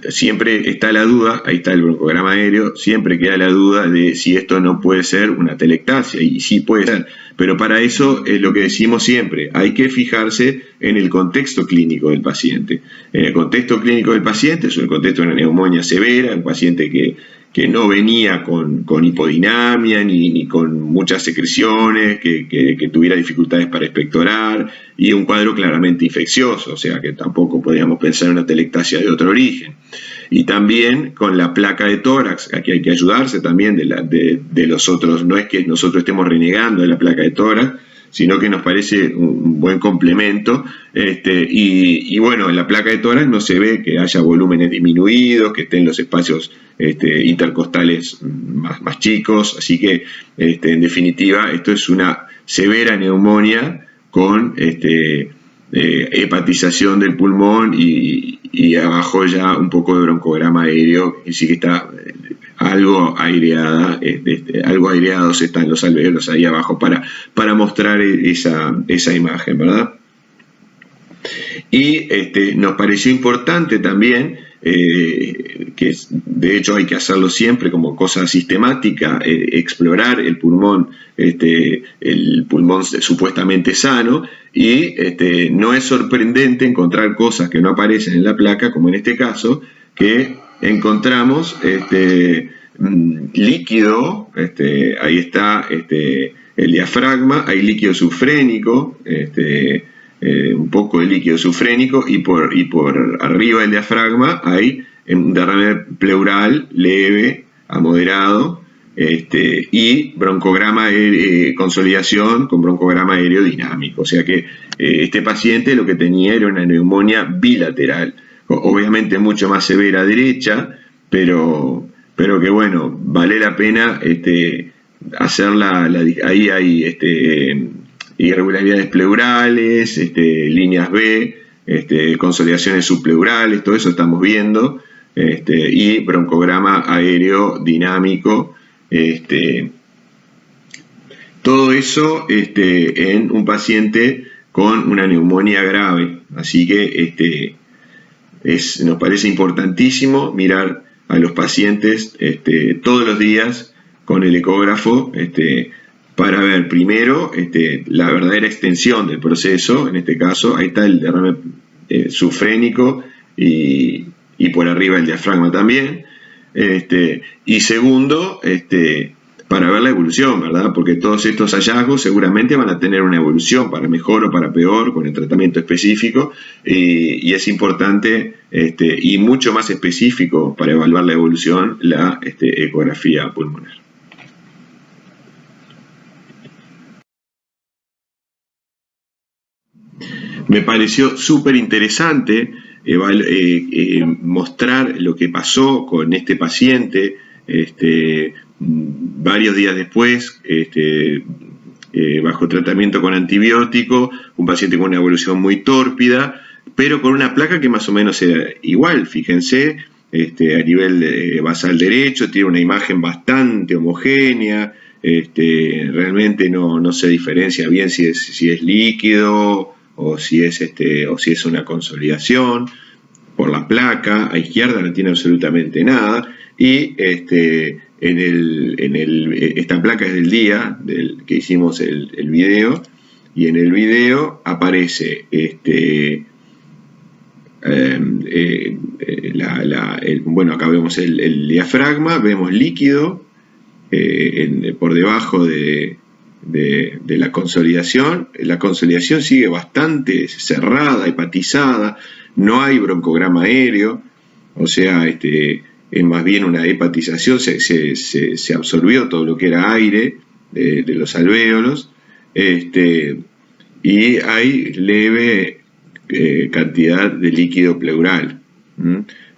siempre está la duda, ahí está el broncograma aéreo, siempre queda la duda de si esto no puede ser una atelectasia, y sí puede ser, pero para eso es lo que decimos siempre, hay que fijarse en el contexto clínico del paciente. En el contexto clínico del paciente es un contexto de una neumonía severa, un paciente que no venía con hipodinamia ni con muchas secreciones, que tuviera dificultades para expectorar, y un cuadro claramente infeccioso, o sea que tampoco podríamos pensar en una atelectasia de otro origen. Y también con la placa de tórax, aquí hay que ayudarse también de los otros, no es que nosotros estemos renegando de la placa de tórax, sino que nos parece un buen complemento, y bueno, en la placa de tórax no se ve que haya volúmenes disminuidos, que estén los espacios intercostales más chicos, así que en definitiva esto es una severa neumonía con hepatización del pulmón y abajo ya un poco de broncograma aéreo, y sí que está algo aireada, algo aireados están los alvéolos ahí abajo para mostrar esa imagen, ¿verdad? Y nos pareció importante también, que de hecho hay que hacerlo siempre como cosa sistemática, explorar el pulmón supuestamente sano, y no es sorprendente encontrar cosas que no aparecen en la placa, como en este caso, que encontramos líquido, ahí está el diafragma, hay líquido subfrénico, un poco de líquido subfrénico, y por arriba del diafragma hay un derrame pleural leve a moderado, y broncograma, consolidación con broncograma aerodinámico. O sea que este paciente lo que tenía era una neumonía bilateral, obviamente mucho más severa derecha, pero que bueno, vale la pena hacerla. Ahí hay irregularidades pleurales, líneas B, consolidaciones subpleurales, todo eso estamos viendo, y broncograma aéreo dinámico, todo eso en un paciente con una neumonía grave. Así que nos parece importantísimo mirar a los pacientes todos los días con el ecógrafo, para ver primero la verdadera extensión del proceso. En este caso, ahí está el derrame subfrénico y por arriba el diafragma también. Y segundo, para ver la evolución, ¿verdad? Porque todos estos hallazgos seguramente van a tener una evolución para mejor o para peor con el tratamiento específico, y es importante y mucho más específico para evaluar la evolución la ecografía pulmonar. Me pareció súper interesante mostrar lo que pasó con este paciente varios días después, bajo tratamiento con antibiótico, un paciente con una evolución muy tórpida, pero con una placa que más o menos era igual. Fíjense, a nivel basal derecho tiene una imagen bastante homogénea. Realmente no se diferencia bien si es líquido o si es una consolidación por la placa. A izquierda no tiene absolutamente nada, y esta placa es del día que hicimos el video, y en el video aparece bueno, acá vemos el diafragma, vemos líquido por debajo de la consolidación. La consolidación sigue bastante cerrada, hepatizada, no hay broncograma aéreo, o sea, es más bien una hepatización, se absorbió todo lo que era aire de los alvéolos, y hay leve cantidad de líquido pleural.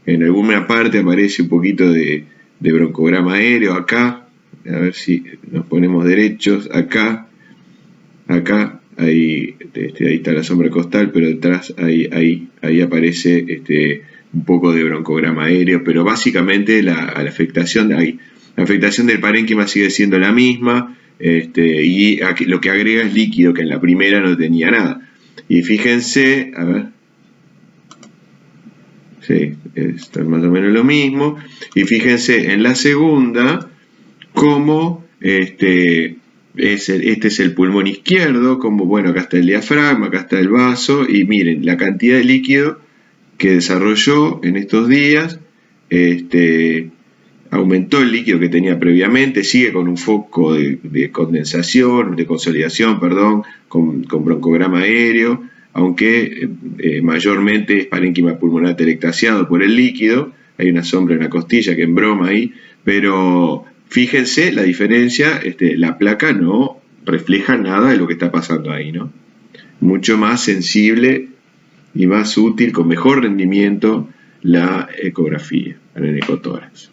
En alguna parte aparece un poquito de broncograma aéreo acá. A ver si nos ponemos derechos. Acá, ahí está la sombra costal, pero detrás ahí aparece un poco de broncograma aéreo, pero básicamente la afectación del parénquima sigue siendo la misma, y aquí lo que agrega es líquido, que en la primera no tenía nada. Y fíjense, a ver, sí, esto es más o menos lo mismo. Y fíjense en la segunda cómo este es el pulmón izquierdo, como bueno, acá está el diafragma, acá está el vaso, y miren la cantidad de líquido que desarrolló en estos días. Aumentó el líquido que tenía previamente, sigue con un foco de condensación, de consolidación, perdón, con broncograma aéreo, aunque mayormente es parénquima pulmonar telectasiado por el líquido. Hay una sombra en la costilla que embroma ahí, pero fíjense la diferencia. La placa no refleja nada de lo que está pasando ahí, ¿no? Mucho más sensible y más útil, con mejor rendimiento, la ecografía en el ecotórax.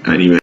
A nivel